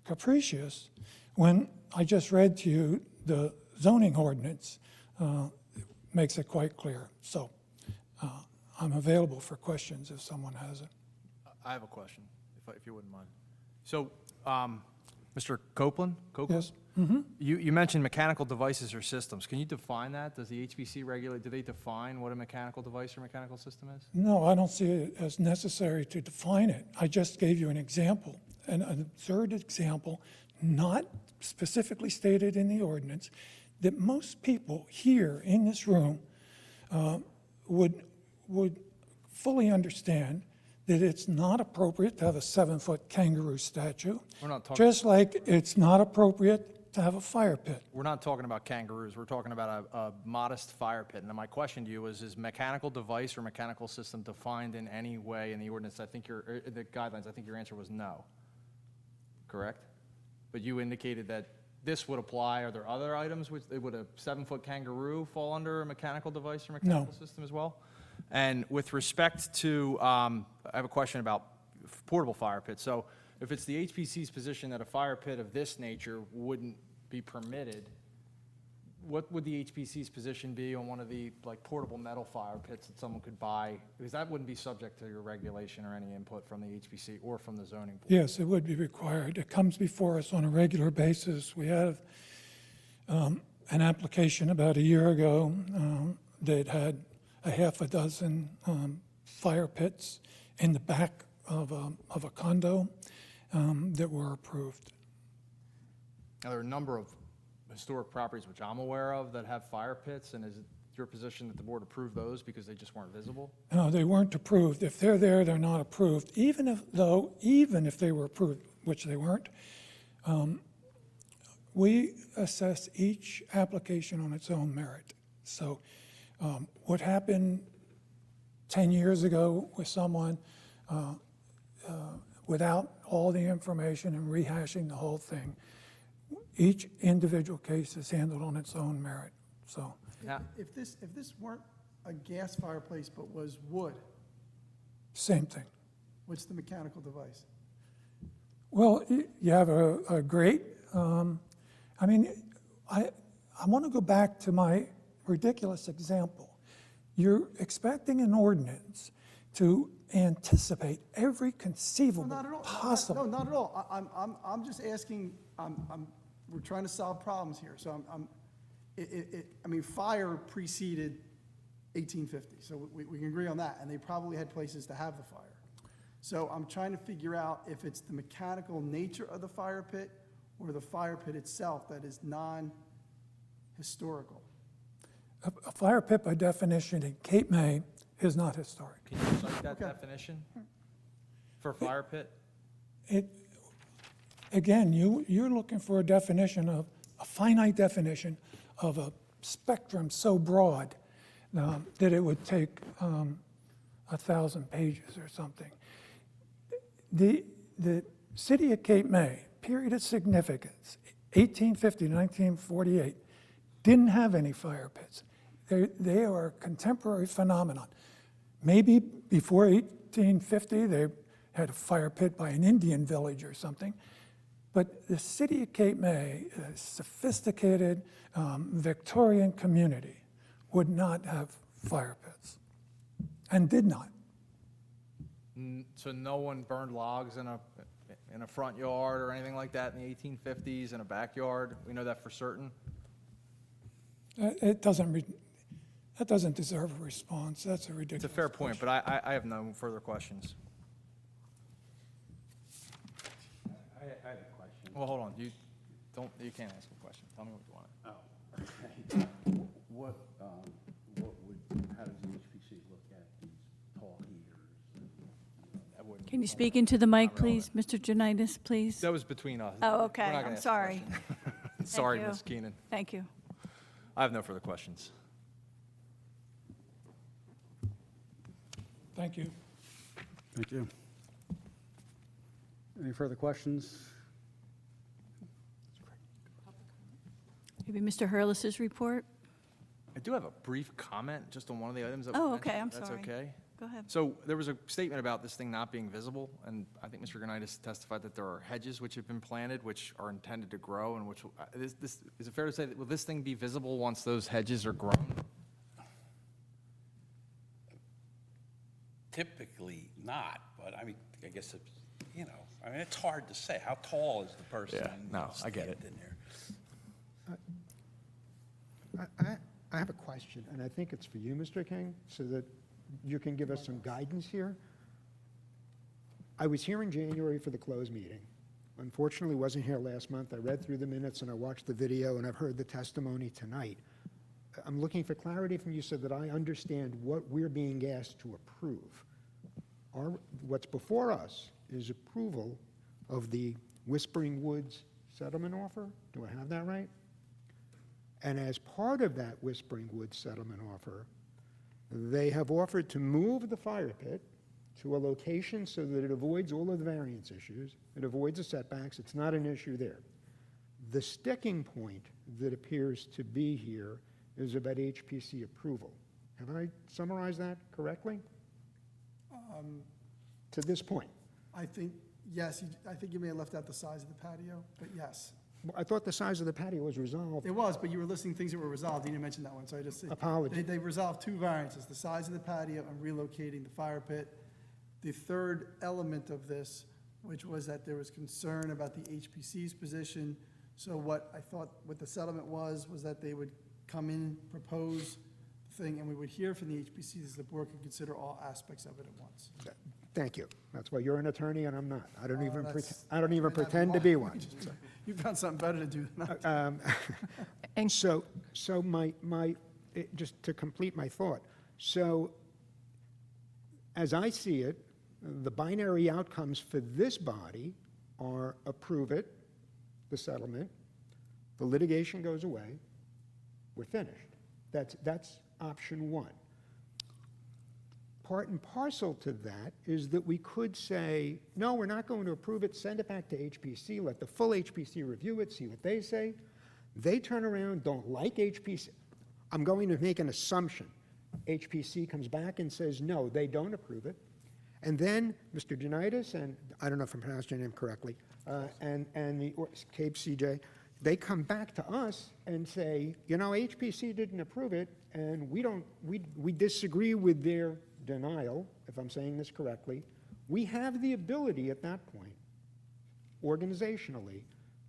capricious when I just read to you the zoning ordinance makes it quite clear. So I'm available for questions if someone has it. I have a question, if you wouldn't mind. So, Mr. Copeland? Yes. You mentioned mechanical devices or systems. Can you define that? Does the HPC regulate, do they define what a mechanical device or mechanical system is? No, I don't see it as necessary to define it. I just gave you an example, an absurd example, not specifically stated in the ordinance, that most people here in this room would fully understand that it's not appropriate to have a 7-foot kangaroo statue, We're not talking- just like it's not appropriate to have a fire pit. We're not talking about kangaroos. We're talking about a modest fire pit. And my question to you is mechanical device or mechanical system defined in any way in the ordinance? I think the guidelines, I think your answer was no. Correct? But you indicated that this would apply. Are there other items which would a 7-foot kangaroo fall under a mechanical device or mechanical system as well? And with respect to, I have a question about portable fire pits. So if it's the HPC's position that a fire pit of this nature wouldn't be permitted, what would the HPC's position be on one of the portable metal fire pits that someone could buy? Because that wouldn't be subject to your regulation or any input from the HPC or from the zoning board. Yes, it would be required. It comes before us on a regular basis. We have an application about a year ago that had a half a dozen fire pits in the back of a condo that were approved. Now, there are a number of historic properties, which I'm aware of, that have fire pits, and is it your position that the board approved those because they just weren't visible? No, they weren't approved. If they're there, they're not approved. Even if they were approved, which they weren't, we assess each application on its own merit. So what happened 10 years ago with someone without all the information and rehashing the whole thing, each individual case is handled on its own merit. So Now, If this weren't a gas fireplace but was wood, same thing. what's the mechanical device? Well, you have a great, I mean, I want to go back to my ridiculous example. You're expecting an ordinance to anticipate every conceivable Not at all. possible. No, not at all. I'm just asking, we're trying to solve problems here. So I mean, fire preceded 1850, so we can agree on that, and they probably had places to have the fire. So I'm trying to figure out if it's the mechanical nature of the fire pit or the fire pit itself that is non-historical. A fire pit by definition in Cape May is not historic. can you cite that definition for fire pit? Again, you're looking for a definition of, a finite definition of a spectrum so broad that it would take 1,000 pages or something. The city of Cape May, period of significance, 1850 to 1948, didn't have any fire pits. They are a contemporary phenomenon. Maybe before 1850, they had a fire pit by an Indian village or something. But the city of Cape May, a sophisticated Victorian community, would not have fire pits, and did not. So no one burned logs in a front yard or anything like that in the 1850s in a backyard? We know that for certain? That doesn't deserve a response. That's a ridiculous It's a fair point, question. but I have no further questions. I have a question. Well, hold on, you can't ask a question. Tell me what you want. How does the HPC look at these tall heaters? That wouldn't- Can you speak into the mic, please, Mr. Janitis, please? That was between us. Oh, We're okay, not gonna I'm ask a sorry. question. Sorry, you. Ms. Keenan. Thank you. I have no further questions. Thank you. Thank you. Any further questions? Maybe Mr. Hurlis's report? I do have a brief comment just on one of the items that Oh, was okay, mentioned, I'm if sorry. That's okay? Go ahead. So there was a statement about this thing not being visible, and I think Mr. Gonitis testified that there are hedges which have been planted, which are intended to grow, and which, is it fair to say that, will this thing be visible once those hedges are grown? Typically not, but I mean, I guess it's, it's hard to say. How tall is the person? Yeah, no, I get it. standing there? I have a question, and I think it's for you, Mr. King, so that you can give us some guidance here. I was here in January for the closed meeting. Unfortunately, wasn't here last month. I read through the minutes and I watched the video and I've heard the testimony tonight. I'm looking for clarity from you so that I understand what we're being asked to approve. What's before us is approval of the Whispering Woods settlement offer. Do I have that right? And as part of that Whispering Woods settlement offer, they have offered to move the fire pit to a location so that it avoids all of the variance issues, it avoids the setbacks, it's not an issue there. The sticking point that appears to be here is about HPC approval. Have I summarized that correctly? To this point? I think, yes, I think you may have left out the size of the patio, but yes. I thought the size of the patio was resolved. It was, but you were listing things that were resolved. You didn't mention that one, so I just. Apologies. They resolved two variances, the size of the patio and relocating the fire pit. The third element of this, which was that there was concern about the HPC's position. So what I thought what the settlement was that they would come in, propose the thing, and we would hear from the HPC as the board could consider all aspects of it at once. Thank you. That's why you're an attorney and I'm not. I don't even that's- pretend to be one. You found something better to do than I did. And So just to complete my thought, so as I see it, the binary outcomes for this body are approve it, the settlement, the litigation goes away, we're finished. That's option one. Part and parcel to that is that we could say, no, we're not going to approve it, send it back to HPC, let the full HPC review it, see what they say. They turn around, don't like HPC. I'm going to make an assumption. HPC comes back and says, no, they don't approve it. And then Mr. Janitis, and I don't know if I'm pronouncing your name correctly, and the Cape CJ, they come back to us and say, you know, HPC didn't approve it, and we disagree with their denial, if I'm saying this correctly. We have the ability at that point, organizationally,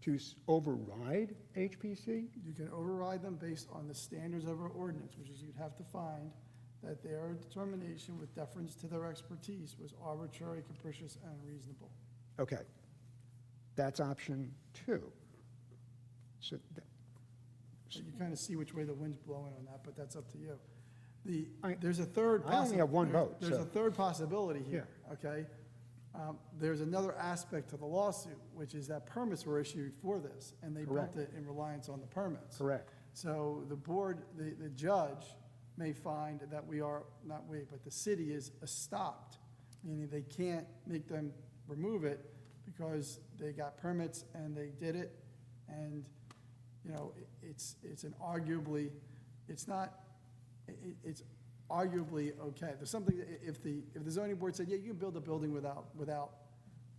to override HPC. You can override them based on the standards of our ordinance, which is you'd have to find that their determination with deference to their expertise was arbitrary, capricious, and unreasonable. Okay. That's option two. So, So you kind of see which way the wind's blowing on that, but that's up to you. I- There's a third. I only have one vote, There's so- a third possibility here, okay? There's another aspect to the lawsuit, which is that permits were issued for this, and they built Correct. it in reliance on the permits. Correct. So the board, the judge may find that but the city is stopped, meaning they can't make them remove it because they got permits and they did it. And, you know, it's arguably okay. There's something, if the zoning board said, yeah, you can build a building without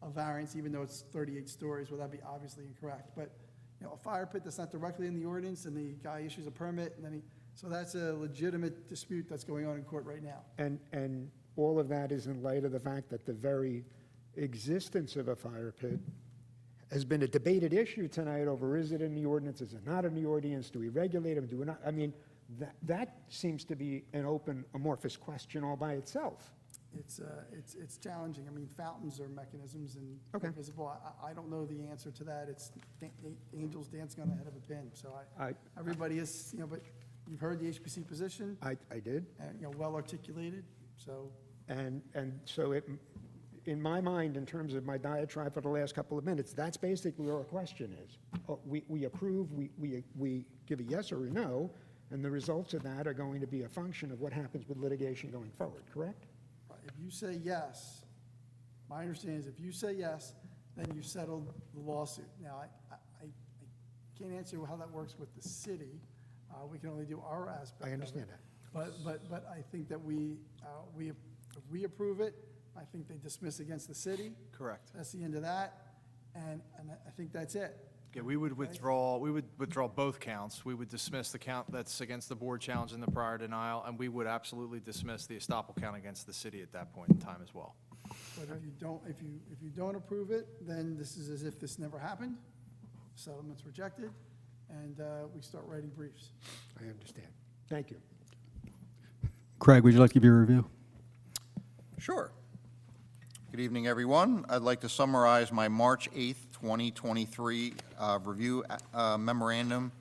a variance, even though it's 38 stories, well, that'd be obviously incorrect. But, you know, a fire pit that's not directly in the ordinance, and the guy issues a permit, and then so that's a legitimate dispute that's going on in court right now. And all of that is in light of the fact that the very existence of a fire pit has been a debated issue tonight over, is it in the ordinance, is it not in the ordinance, do we regulate them, do we not? I mean, that seems to be an open, amorphous question all by itself. It's challenging. I mean, fountains are mechanisms and Okay. visible. I don't know the answer to that. It's angels dancing on the head of a pin. So everybody is, you know, but you've heard the HPC position, I did. you know, well articulated, so. And so in my mind, in terms of my diatribe for the last couple of minutes, that's basically what our question is. We approve, we give a yes or a no, and the results of that are going to be a function of what happens with litigation going forward, correct? If you say yes, my understanding is if you say yes, then you settled the lawsuit. Now, I can't answer how that works with the city. We can only do our aspect of it. I understand that. But I think that if we approve it, I think they dismiss against the city. Correct. That's the end of that, and I think that's it. Yeah, we would withdraw both counts. We would dismiss the count that's against the board challenge and the prior denial, and we would absolutely dismiss the estoppel count against the city at that point in time as well. But if you don't approve it, then this is as if this never happened. Settlement's rejected, and we start writing briefs. I understand. Thank you. Craig, would you like to give your review? Sure. Good evening, everyone. I'd like to summarize my March 8th, 2023 review memorandum.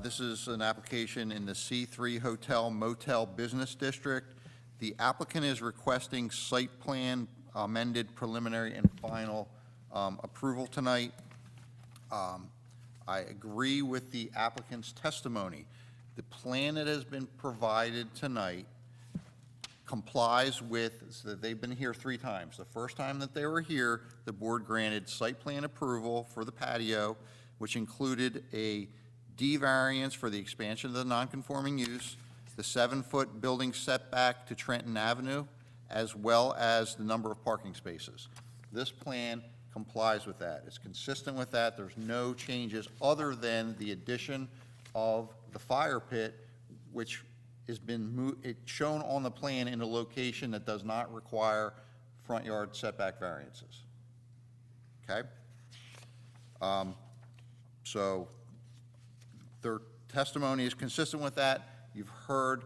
This is an application in the C3 Hotel Motel Business District. The applicant is requesting site plan amended preliminary and final approval tonight. I agree with the applicant's testimony. The plan that has been provided tonight complies with, so that they've been here 3 times. The first time that they were here, the board granted site plan approval for the patio, which included a D variance for the expansion of the nonconforming use, the 7-foot building setback to Trenton Avenue, as well as the number of parking spaces. This plan complies with that. It's consistent with that. There's no changes other than the addition of the fire pit, which has been shown on the plan in a location that does not require front yard setback variances. Okay? So their testimony is consistent with that. You've heard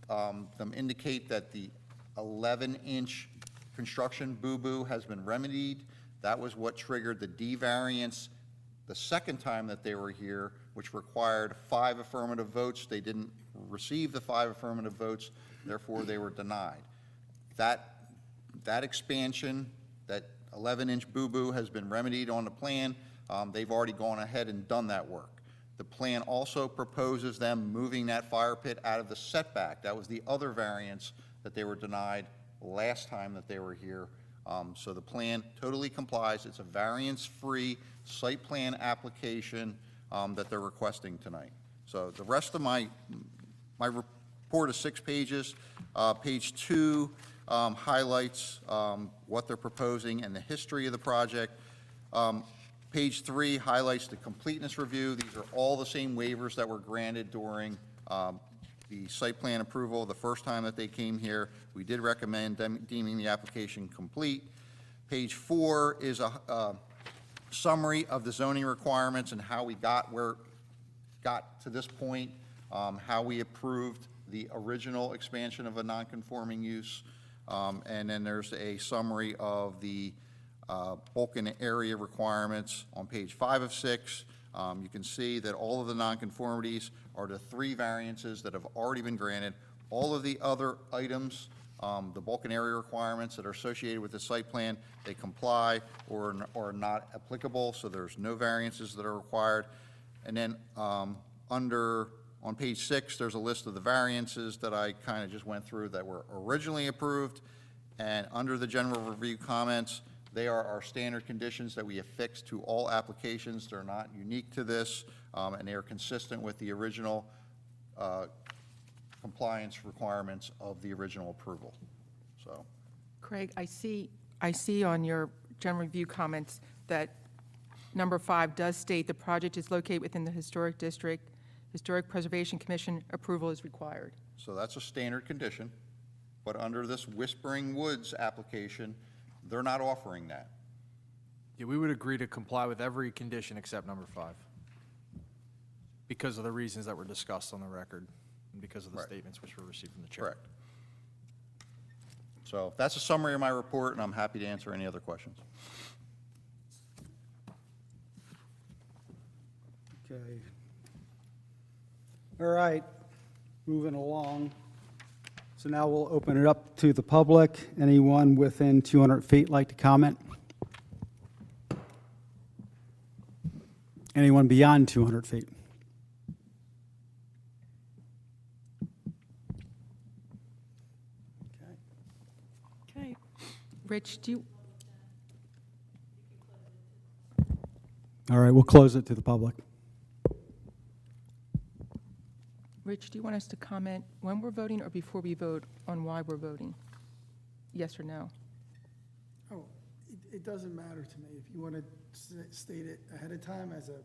them indicate that the 11-inch construction boo-boo has been remedied. That was what triggered the D variance The second time that they were here, which required 5 affirmative votes, they didn't receive the 5 affirmative votes, therefore they were denied. That expansion, that 11-inch boo-boo has been remedied on the plan. They've already gone ahead and done that work. The plan also proposes them moving that fire pit out of the setback. That was the other variance that they were denied last time that they were here. So the plan totally complies. It's a variance-free site plan application that they're requesting tonight. So the rest of my report is 6 pages. Page 2 highlights what they're proposing and the history of the project. Page 3 highlights the completeness review. These are all the same waivers that were granted during the site plan approval the first time that they came here. We did recommend deeming the application complete. Page 4 is a summary of the zoning requirements and how we got to this point, how we approved the original expansion of a non-conforming use. And then there's a summary of the bulk and area requirements on page 5 of 6. You can see that all of the nonconformities are the 3 variances that have already been granted. All of the other items, the bulk and area requirements that are associated with the site plan, they comply or are not applicable, so there's no variances that are required. And then on page 6, there's a list of the variances that I kind of just went through that were originally approved. And under the general review comments, they are our standard conditions that we affix to all applications. They're not unique to this, and they are consistent with the original compliance requirements of the original approval. So, Craig, I see on your general review comments that number 5 does state the project is located within the historic district. Historic Preservation Commission approval is required. so that's a standard condition, but under this Whispering Woods application, they're not offering that. Yeah, we would agree to comply with every condition except number 5, because of the reasons that were discussed on the record, and because of the Right. statements which were received from the chair. Correct. So that's a summary of my report, and I'm happy to answer any other questions. Okay. All right, moving along. So now we'll open it up to the public. Anyone within 200 feet like to comment? Anyone beyond 200 feet? Okay. Rich, do you, All right, we'll close it to the public. Rich, do you want us to comment when we're voting or before we vote on why we're voting? Yes or no? Oh, it doesn't matter to me. If you want to state it ahead of time as a,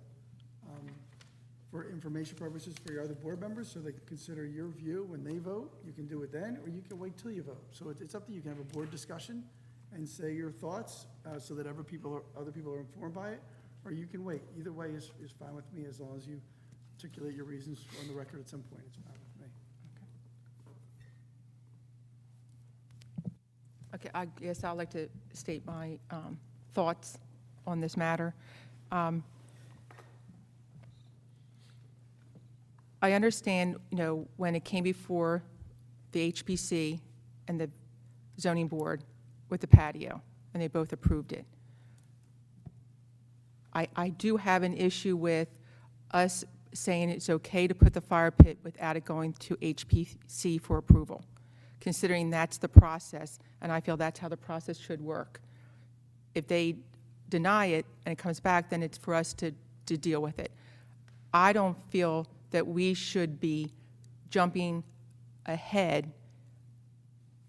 for information purposes for your other board members, so they can consider your view when they vote, you can do it then, or you can wait till you vote. So it's up to you. You can have a board discussion and say your thoughts, so that other people are informed by it, or you can wait. Either way is fine with me, as long as you articulate your reasons on the record at some point. It's fine with me. Okay, I guess I'd like to state my thoughts on this matter. I understand, when it came before the HPC and the zoning board with the patio, and they both approved it. I do have an issue with us saying it's okay to put the fire pit without it going to HPC for approval, considering that's the process, and I feel that's how the process should work. If they deny it and it comes back, then it's for us to deal with it. I don't feel that we should be jumping ahead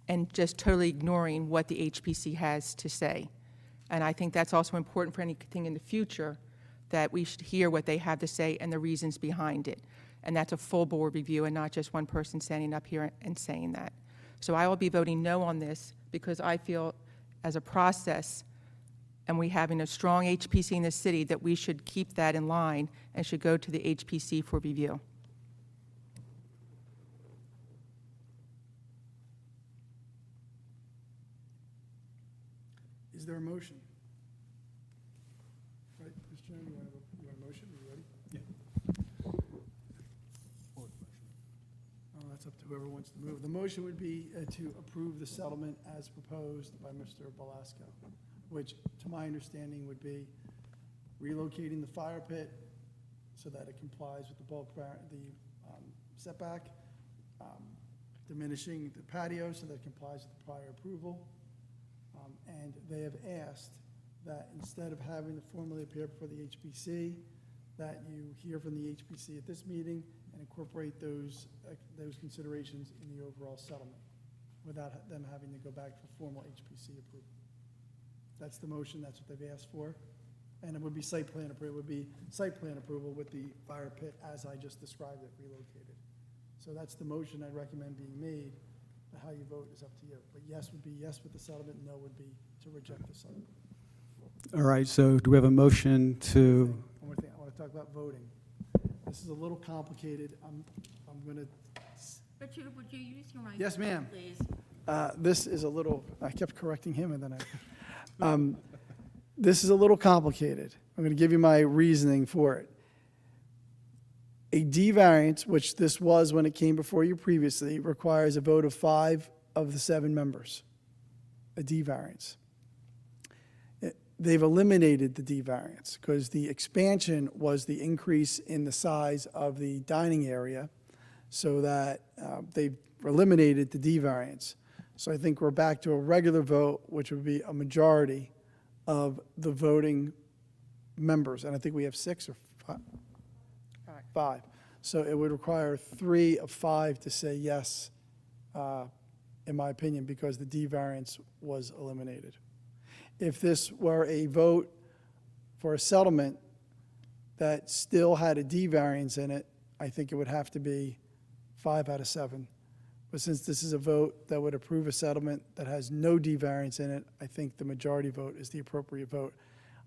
and just totally ignoring what the HPC has to say. And I think that's also important for anything in the future, that we should hear what they have to say and the reasons behind it. And that's a full board review and not just one person standing up here and saying that. So I will be voting no on this because I feel as a process, and we having a strong HPC in the city, that we should keep that in line and should go to the HPC for review. Is there a motion? Right, Mr. Chairman, you want whoever wants to move. The motion would be to approve the settlement as proposed by Mr. Belasco, which, to my understanding, would be relocating the fire pit so that it complies with the setback, diminishing the patio so that it complies with the prior approval. And they have asked that instead of having to formally appear before the HPC, that you hear from the HPC at this meeting and incorporate those considerations in the overall settlement without them having to go back for formal HPC approval. That's the motion, that's what they've asked for. And it would be site plan approval, it would be site plan approval with the fire pit as I just described it, relocated. So that's the motion I'd recommend being made. How you vote is up to you. But yes would be yes with the settlement, no would be to reject the settlement. All right, so do we have a motion to, One more thing, I want to talk about voting. This is a little complicated. I'm going to, Richard, would you use your mic? Yes, ma'am. Please. this is a little, I kept correcting him and then this is a little complicated. I'm going to give you my reasoning for it. A D variance, which this was when it came before you previously, requires a vote of 5 of the 7 members. A D variance. They've eliminated the D variance because the expansion was the increase in the size of the dining area, so that they've eliminated the D variance. So I think we're back to a regular vote, which would be a majority of the voting members. And I think we have 6 or 5. 5. So it would require 3 of 5 to say yes, in my opinion, because the D variance was eliminated. If this were a vote for a settlement that still had a D variance in it, I think it would have to be 5 out of 7. But since this is a vote that would approve a settlement that has no D variance in it, I think the majority vote is the appropriate vote.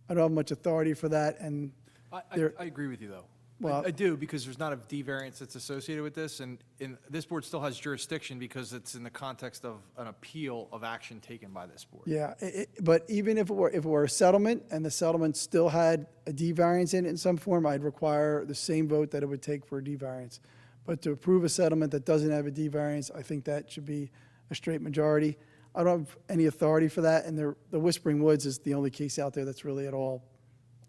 I don't have much authority for that, and I there- agree with you, though. Well- I do, because there's not a D variance that's associated with this, and this board still has jurisdiction because it's in the context of an appeal of action taken by this board. Yeah, but even if it were a settlement and the settlement still had a D variance in it in some form, I'd require the same vote that it would take for a D variance. But to approve a settlement that doesn't have a D variance, I think that should be a straight majority. I don't have any authority for that, and the Whispering Woods is the only case out there that's really at all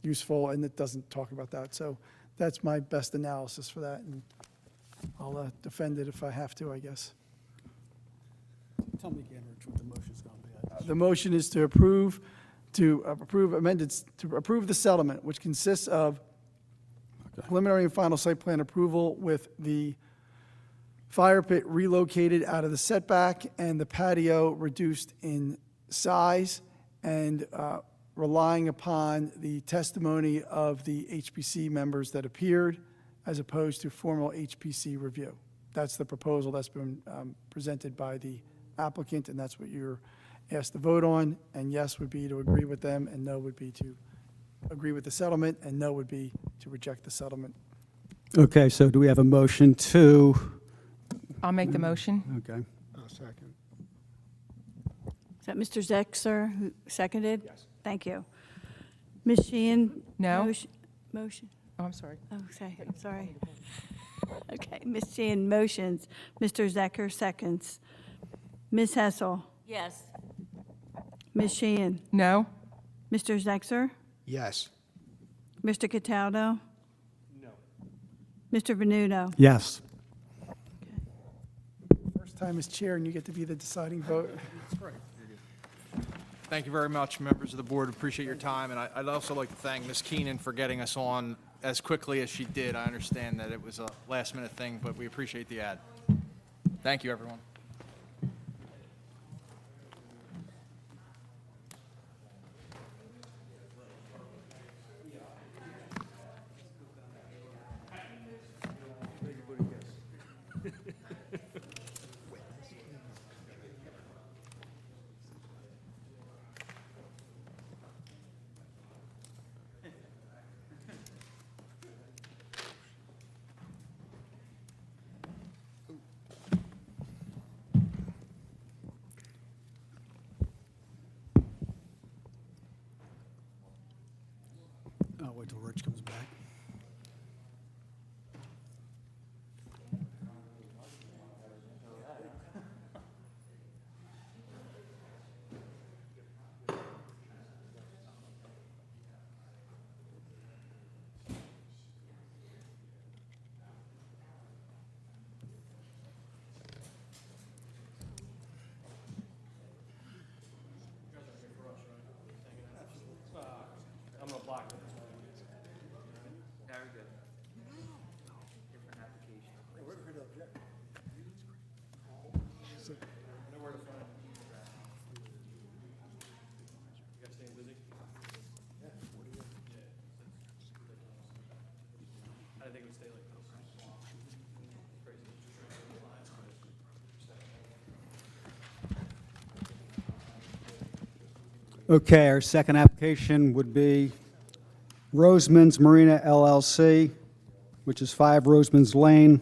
useful, and it doesn't talk about that. So that's my best analysis for that, and I'll defend it if I have to, I guess. tell me again, Rich, what the motion's going to be. The motion is to approve the settlement, which consists of preliminary and final site plan approval with the fire pit relocated out of the setback and the patio reduced in size, and relying upon the testimony of the HPC members that appeared as opposed to formal HPC review. That's the proposal that's been presented by the applicant, and that's what you're asked to vote on. And yes would be to agree with them, and no would be to agree with the settlement, and no would be to reject the settlement. Okay, so do we have a motion to, I'll make the motion. okay. I'll second. Is that Mr. Zexer who seconded? Yes. Thank you. Ms. Sheehan? No. Motion? Oh, I'm sorry. Oh, sorry. Okay, Ms. Sheehan motions, Mr. Zeker seconds. Ms. Hessel? Yes. Ms. Sheehan? No? Mr. Zexer? Yes. Mr. Cataldo? No. Mr. Venuto? Yes. First time as chair, and you get to be the deciding vote. Thank you very much, members of the board. Appreciate your time. And I'd also like to thank Ms. Keenan for getting us on as quickly as she did. I understand that it was a last-minute thing, but we appreciate the ad. Thank you, everyone. I'll wait till Rich comes back. Okay, our second application would be Roseman's Marina LLC, which is 5 Roseman's Lane.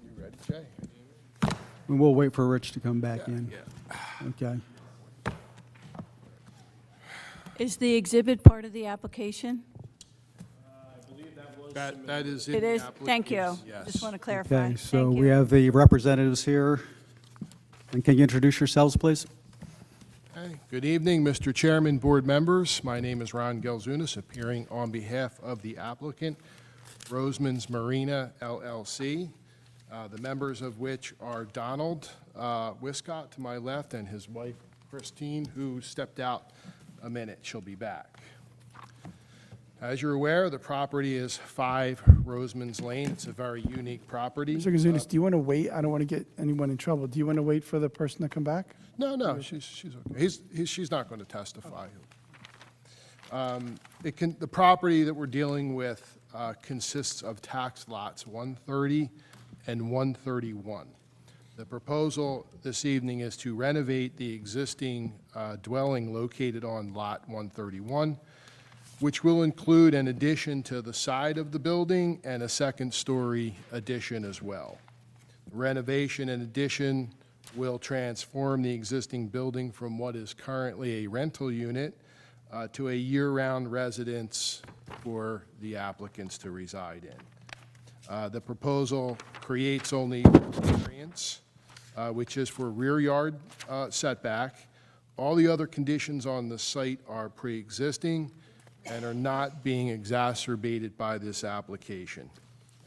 You ready, Jay? And we'll wait for Rich to come back in. Okay. Is the exhibit part of the application? That is in It the is? Thank you. application, yes. Just want to clarify. Okay, so Thank we you. have the representatives here. And can you introduce yourselves, please? Okay. Good evening, Mr. Chairman, board members. My name is Ron Gelzunas, appearing on behalf of the applicant, Roseman's Marina LLC, the members of which are Donald Wiscott to my left and his wife Christine, who stepped out a minute. She'll be back. As you're aware, the property is 5 Roseman's Lane. It's a very unique property. Mr. Kazunas, do you want to wait? I don't want to get anyone in trouble. Do you want to wait for the person to come back? No, she's okay. She's not going to testify. The property that we're dealing with consists of tax lots 130 and 131. The proposal this evening is to renovate the existing dwelling located on lot 131, which will include an addition to the side of the building and a second-story addition as well. Renovation and addition will transform the existing building from what is currently a rental unit to a year-round residence for the applicants to reside in. The proposal creates only variance, which is for rear yard setback. All the other conditions on the site are pre-existing and are not being exacerbated by this application.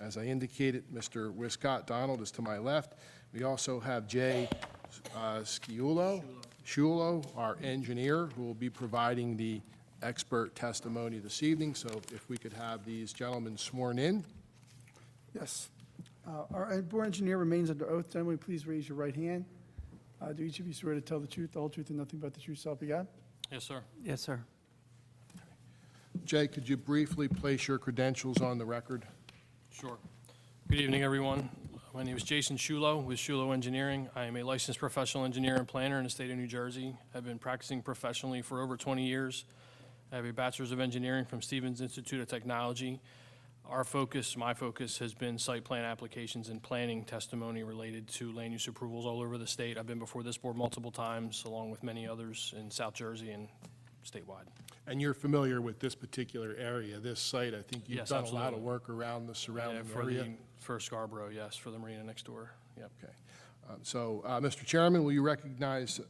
As I indicated, Mr. Wiscott Donald is to my left. We also have Jay Sciullo, our engineer, who will be providing the expert testimony this evening. So if we could have these gentlemen sworn in. Yes. Our board engineer remains under oath. Gentlemen, please raise your right hand. Do each of you swear to tell the truth, the whole truth, and nothing but the truth, so help you God? Yes, sir. Yes, sir. Jay, could you briefly place your credentials on the record? Sure. Good evening, everyone. My name is Jason Sciullo with Sciullo Engineering. I am a licensed professional engineer and planner in the state of New Jersey. I've been practicing professionally for over 20 years. I have a bachelor's of engineering from Stevens Institute of Technology. My focus has been site plan applications and planning testimony related to land use approvals all over the state. I've been before this board multiple times, along with many others in South Jersey and statewide. And you're familiar with this particular area, this site. I think you've Yes, done a lot of absolutely. work around the surrounding For area. for Scarborough, yes, for the marina next door. Yep. Okay. So, Mr. Chairman, will you recognize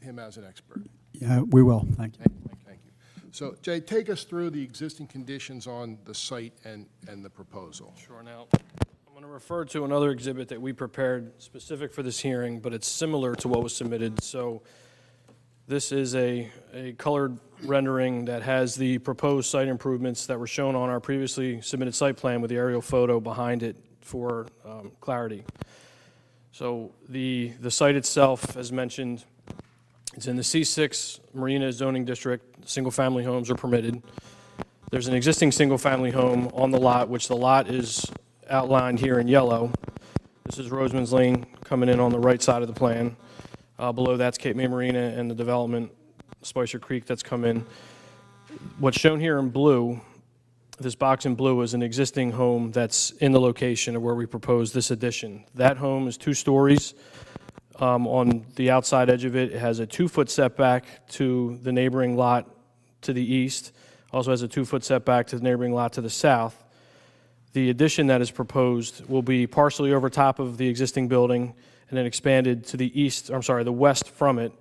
him as an expert? Yeah, we will. Thank you. Thank you. So, Jay, take us through the existing conditions on the site and the proposal. Sure. Now, I'm going to refer to another exhibit that we prepared specific for this hearing, but it's similar to what was submitted. So this is a colored rendering that has the proposed site improvements that were shown on our previously submitted site plan with the aerial photo behind it for clarity. So the site itself, as mentioned, it's in the C6 Marina zoning district. Single-family homes are permitted. There's an existing single-family home on the lot, which the lot is outlined here in yellow. This is Roseman's Lane coming in on the right side of the plan. Below that's Cape May Marina and the development, Spicer Creek, that's come in. What's shown here in blue, this box in blue, is an existing home that's in the location of where we propose this addition. That home is 2 stories. On the outside edge of it, it has a 2-foot setback to the neighboring lot to the east. Also has a 2-foot setback to the neighboring lot to the south. The addition that is proposed will be partially over top of the existing building and then expanded to the west from it.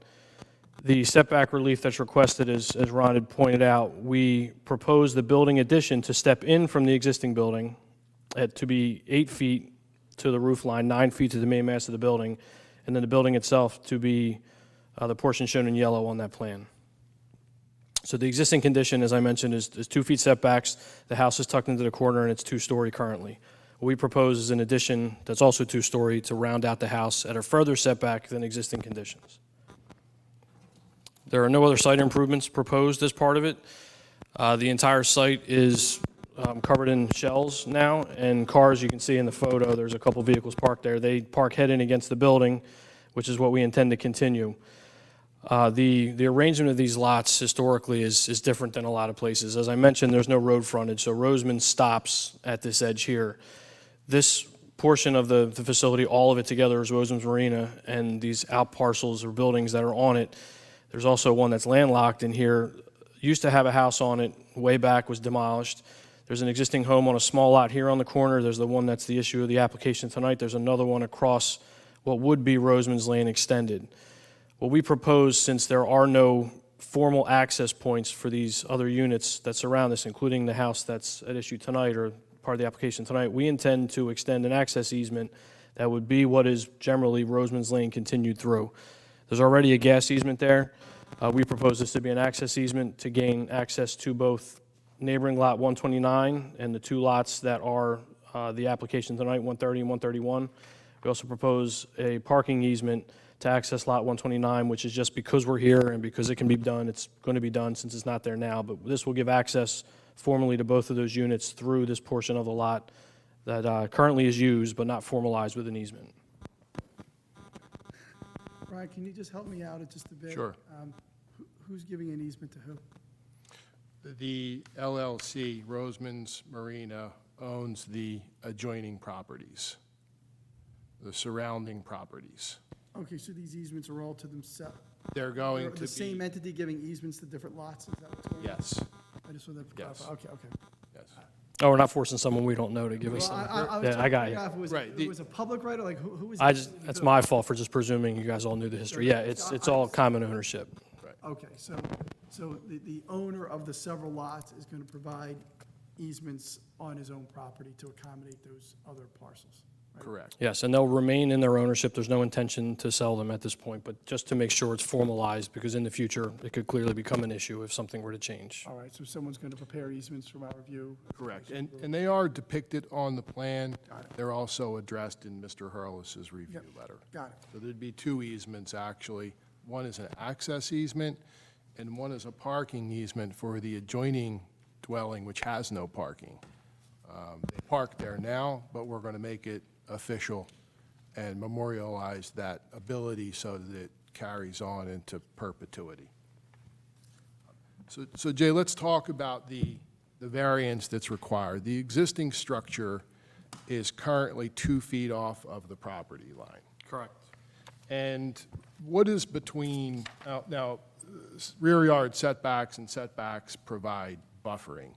The setback relief that's requested, as Ron had pointed out, we propose the building addition to step in from the existing building to be 8 feet to the roof line, 9 feet to the main mast of the building, and then the building itself to be the portion shown in yellow on that plan. So the existing condition, as I mentioned, is 2 feet setbacks. The house is tucked into the corner, and it's 2-story currently. What we propose is an addition that's also 2-story to round out the house at a further setback than existing conditions. There are no other site improvements proposed as part of it. The entire site is covered in shells now, and cars, you can see in the photo, there's a couple vehicles parked there. They park head-in against the building, which is what we intend to continue. The arrangement of these lots historically is different than a lot of places. As I mentioned, there's no road frontage, so Roseman stops at this edge here. This portion of the facility, all of it together is Roseman's Marina, and these out parcels or buildings that are on it. There's also one that's landlocked in here. Used to have a house on it, way back, was demolished. There's an existing home on a small lot here on the corner. There's the one that's the issue of the application tonight. There's another one across what would be Roseman's Lane extended. What we propose, since there are no formal access points for these other units that surround this, including the house that's at issue tonight or part of the application tonight, we intend to extend an access easement that would be what is generally Roseman's Lane continued through. There's already a gas easement there. We propose this to be an access easement to gain access to both neighboring lot 129 and the two lots that are the application tonight, 130 and 131. We also propose a parking easement to access lot 129, which is just because we're here and because it can be done, it's going to be done since it's not there now. But this will give access formally to both of those units through this portion of the lot that currently is used but not formalized with an easement. Brian, can you just help me out just a bit? Sure. Who's giving an easement to who? The LLC, Roseman's Marina, owns the adjoining properties, the surrounding properties. Okay, so these easements are all to themselves? They're going to be... The same entity giving easements to different lots, is that what's going on? Yes, I just wanted to Yes. clarify. Okay. yes. Oh, we're not forcing someone we don't know to give us Well, some. I was Yeah, trying I to got figure you. out if it was, Right, if the- it was a public right, or like who was? That's my fault for just presuming you guys all knew the history. Yeah, it's all common ownership. Okay, so the owner of the several lots is going to provide easements on his own property to accommodate those other parcels, right? Correct. Yes, and they'll remain in their ownership. There's no intention to sell them at this point, but just to make sure it's formalized, because in the future, it could clearly become an issue if something were to change. All right, so someone's going to prepare easements from our review? Correct. And they are depicted on the plan. They're also addressed in Mr. Hurlis's review letter. Got it. So there'd be two easements, actually. One is an access easement, and one is a parking easement for the adjoining dwelling, which has no parking. They park there now, but we're going to make it official and memorialize that ability so that it carries on into perpetuity. So Jay, let's talk about the variance that's required. The existing structure is currently 2 feet off of the property line. Correct. And what is between, now, rear yard setbacks and setbacks provide buffering.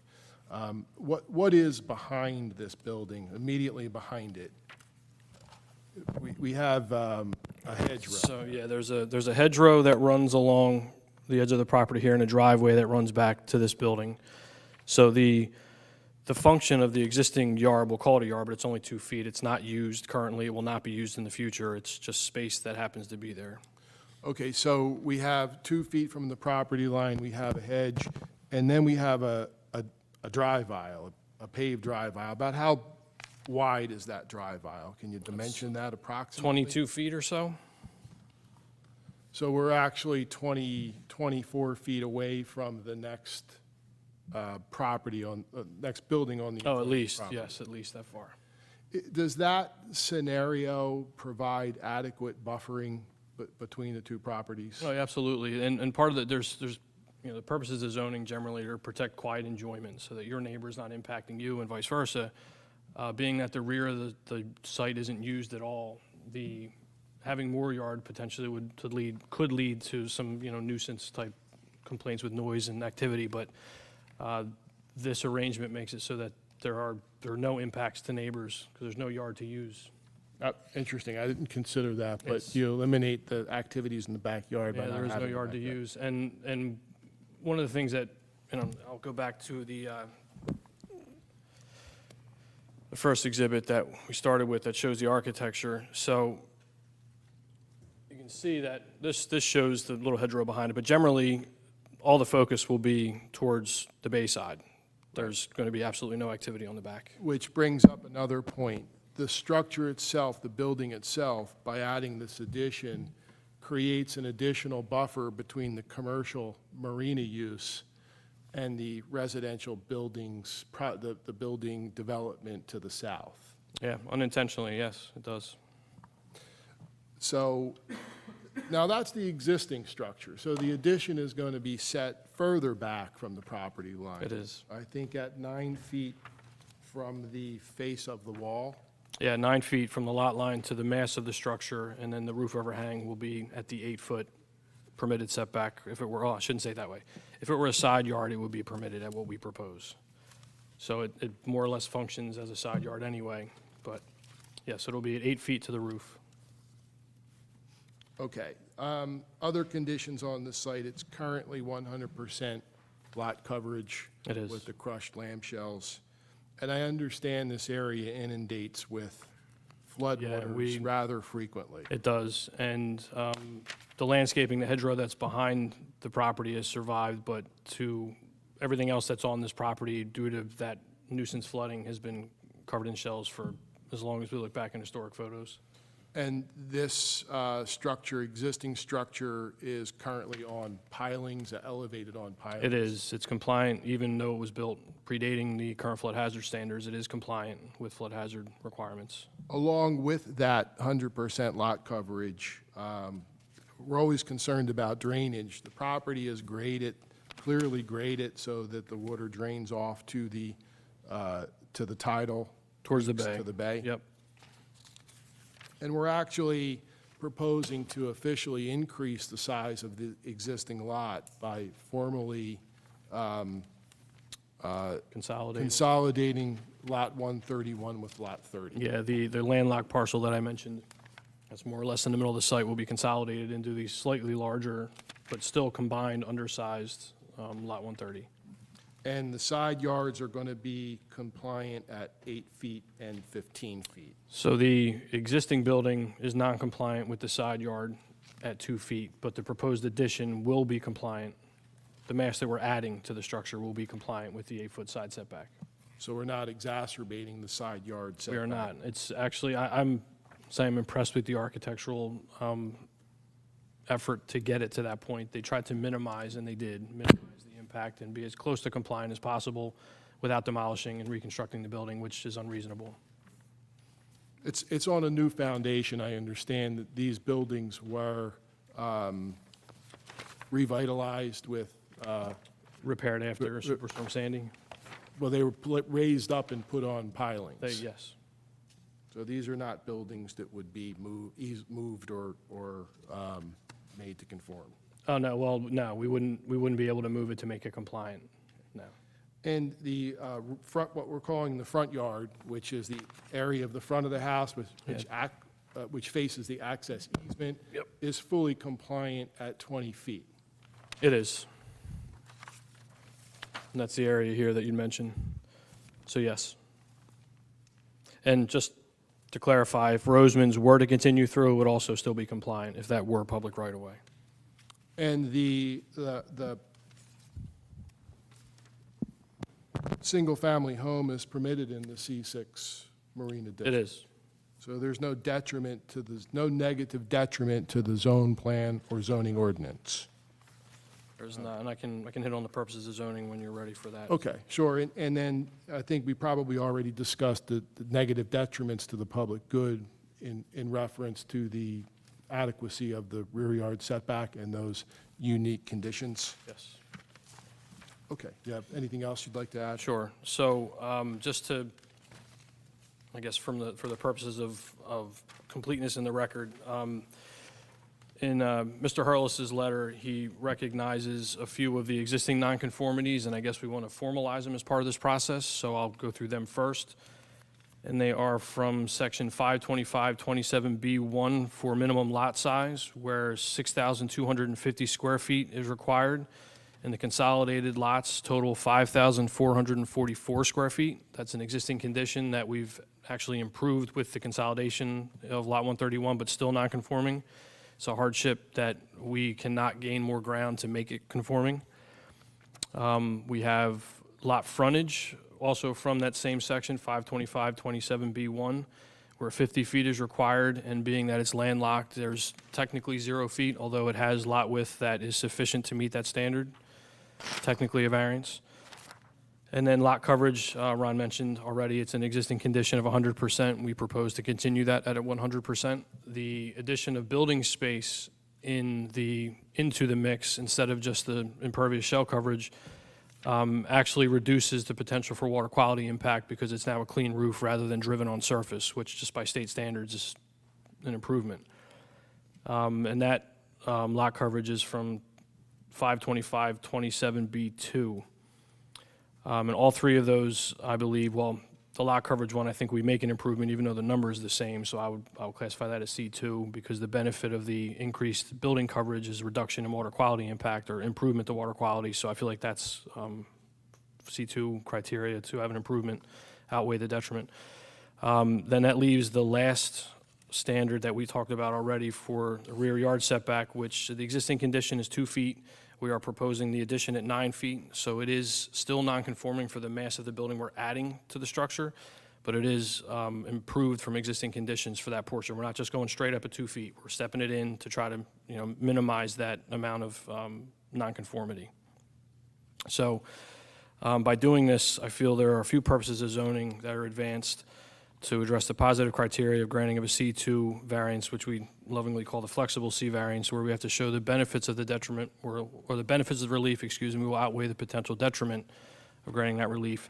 What is behind this building, immediately behind it? We have a hedgerow. So, yeah, there's a hedgerow that runs along the edge of the property here and a driveway that runs back to this building. So the function of the existing yard, we'll call it a yard, but it's only 2 feet. It's not used currently. It will not be used in the future. It's just space that happens to be there. Okay, so we have 2 feet from the property line, we have a hedge, and then we have a drive aisle, a paved drive aisle. About how wide is that drive aisle? Can you dimension that approximately? 22 feet or so? So we're actually 24 feet away from the next property on, next building on the. Oh, at least, property. yes, at least that far. Does that scenario provide adequate buffering between the two properties? Oh, absolutely. And part of it, there's, the purposes of zoning generally are to protect quiet enjoyment so that your neighbor is not impacting you and vice versa. Being that the rear of the site isn't used at all, having more yard potentially could lead to some, nuisance type complaints with noise and activity, but this arrangement makes it so that there are no impacts to neighbors because there's no yard to use. Interesting, I didn't consider that, but Yes. you eliminate the activities in the backyard by Yeah, not there is no having a yard to backyard. use. And one of the things that, I'll go back to the first exhibit that we started with that shows the architecture. So you can see that this shows the little hedgerow behind it, but generally, all the focus will be towards the bay side. There's going to be absolutely no activity on the back. Which brings up another point. The structure itself, the building itself, by adding this addition, creates an additional buffer between the commercial marina use and the residential buildings, the building development to the south. Yeah, unintentionally, yes, it does. So now that's the existing structure. So the addition is going to be set further back from the property line. It is. I think at 9 feet from the face of the wall. Yeah, 9 feet from the lot line to the mass of the structure, and then the roof overhang will be at the 8-foot permitted setback. If it were, oh, I shouldn't say it that way. If it were a side yard, it would be permitted at what we propose. So it more or less functions as a side yard anyway, but yes, it'll be at 8 feet to the roof. Okay. Other conditions on the site, it's currently 100% lot coverage. It is. With the crushed lamb shells. And I understand this area inundates with floodwaters rather frequently. It does, and the landscaping, the hedgerow that's behind the property has survived, but to everything else that's on this property, due to that nuisance flooding, has been covered in shells for as long as we look back in historic photos. And this existing structure is currently on pilings, elevated on pilings? It is, it's compliant, even though it was built predating the current flood hazard standards, it is compliant with flood hazard requirements. Along with that 100% lot coverage, we're always concerned about drainage. The property is graded, clearly graded, so that the water drains off to the tidal. Towards the bay. To the bay. Yep. And we're actually proposing to officially increase the size of the existing lot by formally consolidating Lot 131 with Lot 30. Yeah, the landlocked parcel that I mentioned, that's more or less in the middle of the site, will be consolidated into the slightly larger, but still combined, undersized Lot 130. And the side yards are going to be compliant at 8 feet and 15 feet. So the existing building is non-compliant with the side yard at 2 feet, but the proposed addition will be compliant. The mass that we're adding to the structure will be compliant with the 8-foot side setback. So we're not exacerbating the side yard setback? We are not. It's actually, I'm saying I'm impressed with the architectural effort to get it to that point. They tried to minimize, and they did, minimize the impact and be as close to compliant as possible without demolishing and reconstructing the building, which is unreasonable. It's on a new foundation. I understand that these buildings were revitalized with, Repaired after Superstorm Sandy? well, they were raised up and put on pilings. Yes. So these are not buildings that would be moved or made to conform. Oh, no, well, no, we wouldn't be able to move it to make it compliant, no. And the front, what we're calling the front yard, which is the area of the front of the house, which faces the access easement, Yep. is fully compliant at 20 feet. It is. And that's the area here that you mentioned. So, yes. And just to clarify, if Roseman's were to continue through, it would also still be compliant if that were public right-of-way. And the single-family home is permitted in the C6 Marina District. It is. So there's no detriment to no negative detriment to the zone plan or zoning ordinance. There's not, and I can hit on the purposes of zoning when you're ready for that. Okay, sure. And then I think we probably already discussed the negative detriments to the public good in reference to the adequacy of the rear yard setback and those unique conditions. Yes. Okay, do you have anything else you'd like to add? Sure. So just to, I guess for the purposes of completeness in the record, in Mr. Hurlis's letter, he recognizes a few of the existing nonconformities, and I guess we want to formalize them as part of this process, so I'll go through them first. And they are from section 52527B1 for minimum lot size, where 6,250 square feet is required, and the consolidated lots total 5,444 square feet. That's an existing condition that we've actually improved with the consolidation of Lot 131, but still non-conforming. It's a hardship that we cannot gain more ground to make it conforming. We have lot frontage, also from that same section, 52527B1, where 50 feet is required, and being that it's landlocked, there's technically 0 feet, although it has lot width that is sufficient to meet that standard, technically a variance. And then lot coverage, Ron mentioned already, it's an existing condition of 100%. We propose to continue that at 100%. The addition of building space into the mix, instead of just the impervious shell coverage, actually reduces the potential for water quality impact because it's now a clean roof rather than driven on surface, which just by state standards is an improvement. And that lot coverage is from 525-27B2. And all three of those, I believe, well, the lot coverage one, I think we make an improvement even though the number is the same, so I would classify that as C2 because the benefit of the increased building coverage is reduction in water quality impact or improvement to water quality, so I feel like that's C2 criteria to have an improvement outweigh the detriment. Then that leaves the last standard that we talked about already for the rear yard setback, which the existing condition is 2 feet. We are proposing the addition at 9 feet, so it is still non-conforming for the mass of the building we're adding to the structure, but it is improved from existing conditions for that portion. We're not just going straight up at 2 feet. We're stepping it in to try to, minimize that amount of non-conformity. So by doing this, I feel there are a few purposes of zoning that are advanced to address the positive criteria of granting of a C2 variance, which we lovingly call the flexible C variance, where we have to show the benefits of the detriment, or the benefits of relief, will outweigh the potential detriment of granting that relief.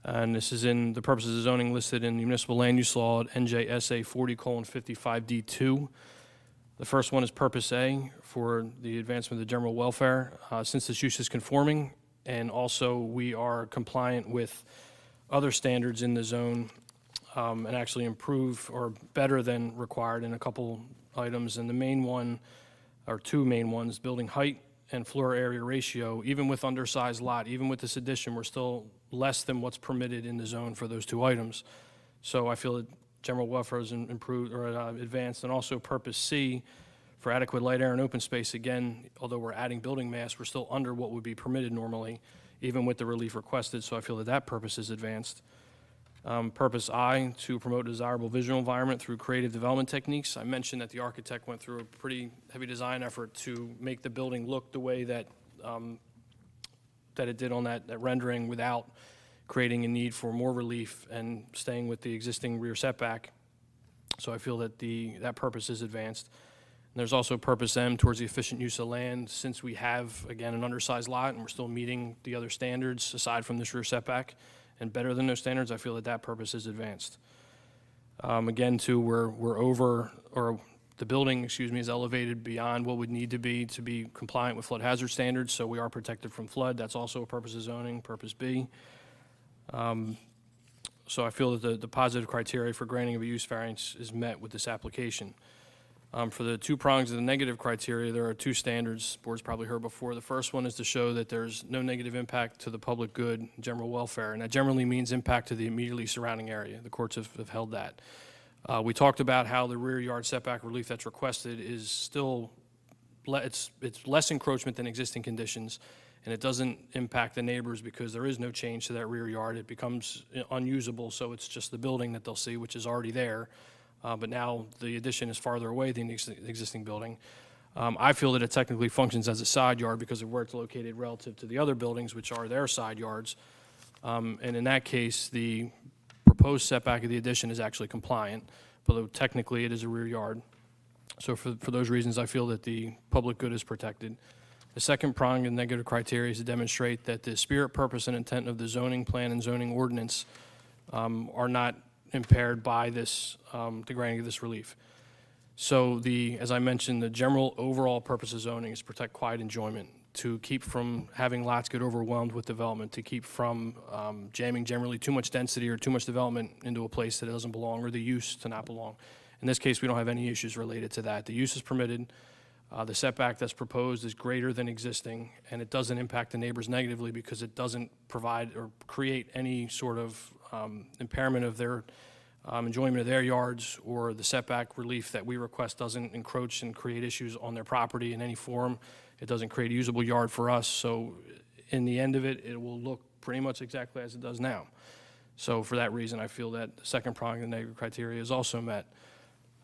And this is in the purposes of zoning listed in the municipal land use law at NJSA 40:55D2. The first one is purpose A for the advancement of the general welfare. Since this use is conforming, and also we are compliant with other standards in the zone, and actually improve or better than required in a couple items. And the main one, or two main ones, building height and floor area ratio, even with undersized lot, even with this addition, we're still less than what's permitted in the zone for those two items. So I feel that general welfare is improved or advanced. And also purpose C for adequate light, air, and open space. Again, although we're adding building mass, we're still under what would be permitted normally, even with the relief requested. So I feel that that purpose is advanced. Purpose I, to promote desirable visual environment through creative development techniques. I mentioned that the architect went through a pretty heavy design effort to make the building look the way that that it did on that rendering without creating a need for more relief and staying with the existing rear setback. So I feel that that purpose is advanced. And there's also purpose M towards the efficient use of land. Since we have, again, an undersized lot and we're still meeting the other standards aside from this rear setback, and better than those standards, I feel that that purpose is advanced. Again, too, we're over, or the building, is elevated beyond what would need to be compliant with flood hazard standards, so we are protected from flood. That's also a purpose of zoning, purpose B. So I feel that the positive criteria for granting of a use variance is met with this application. For the two prongs of the negative criteria, there are two standards, board's probably heard before. The first one is to show that there's no negative impact to the public good, general welfare, and that generally means impact to the immediately surrounding area. The courts have held that. We talked about how the rear yard setback relief that's requested is still, it's less encroachment than existing conditions, and it doesn't impact the neighbors because there is no change to that rear yard. It becomes unusable, so it's just the building that they'll see, which is already there. But now the addition is farther away than the existing building. I feel that it technically functions as a side yard because of where it's located relative to the other buildings, which are their side yards. And in that case, the proposed setback of the addition is actually compliant, although technically it is a rear yard. So for those reasons, I feel that the public good is protected. The second prong of negative criteria is to demonstrate that the spirit, purpose, and intent of the zoning plan and zoning ordinance are not impaired by this, the granting of this relief. So as I mentioned, the general overall purpose of zoning is to protect quiet enjoyment, to keep from having lots get overwhelmed with development, to keep from jamming generally too much density or too much development into a place that it doesn't belong, or the use to not belong. In this case, we don't have any issues related to that. The use is permitted. The setback that's proposed is greater than existing, and it doesn't impact the neighbors negatively because it doesn't provide or create any sort of impairment of their enjoyment of their yards, or the setback relief that we request doesn't encroach and create issues on their property in any form. It doesn't create a usable yard for us, so in the end of it, it will look pretty much exactly as it does now. So for that reason, I feel that the second prong of the negative criteria is also met.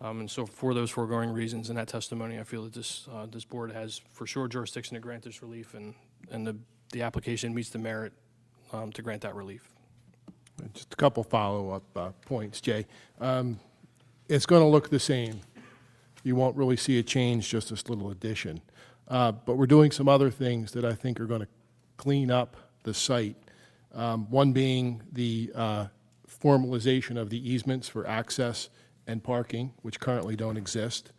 And so for those foregoing reasons in that testimony, I feel that this board has for sure jurisdiction to grant this relief, and the application meets the merit to grant that relief. Just a couple follow-up points, Jay. It's going to look the same. You won't really see a change, just this little addition. But we're doing some other things that I think are going to clean up the site. One being the formalization of the easements for access and parking, which currently don't exist.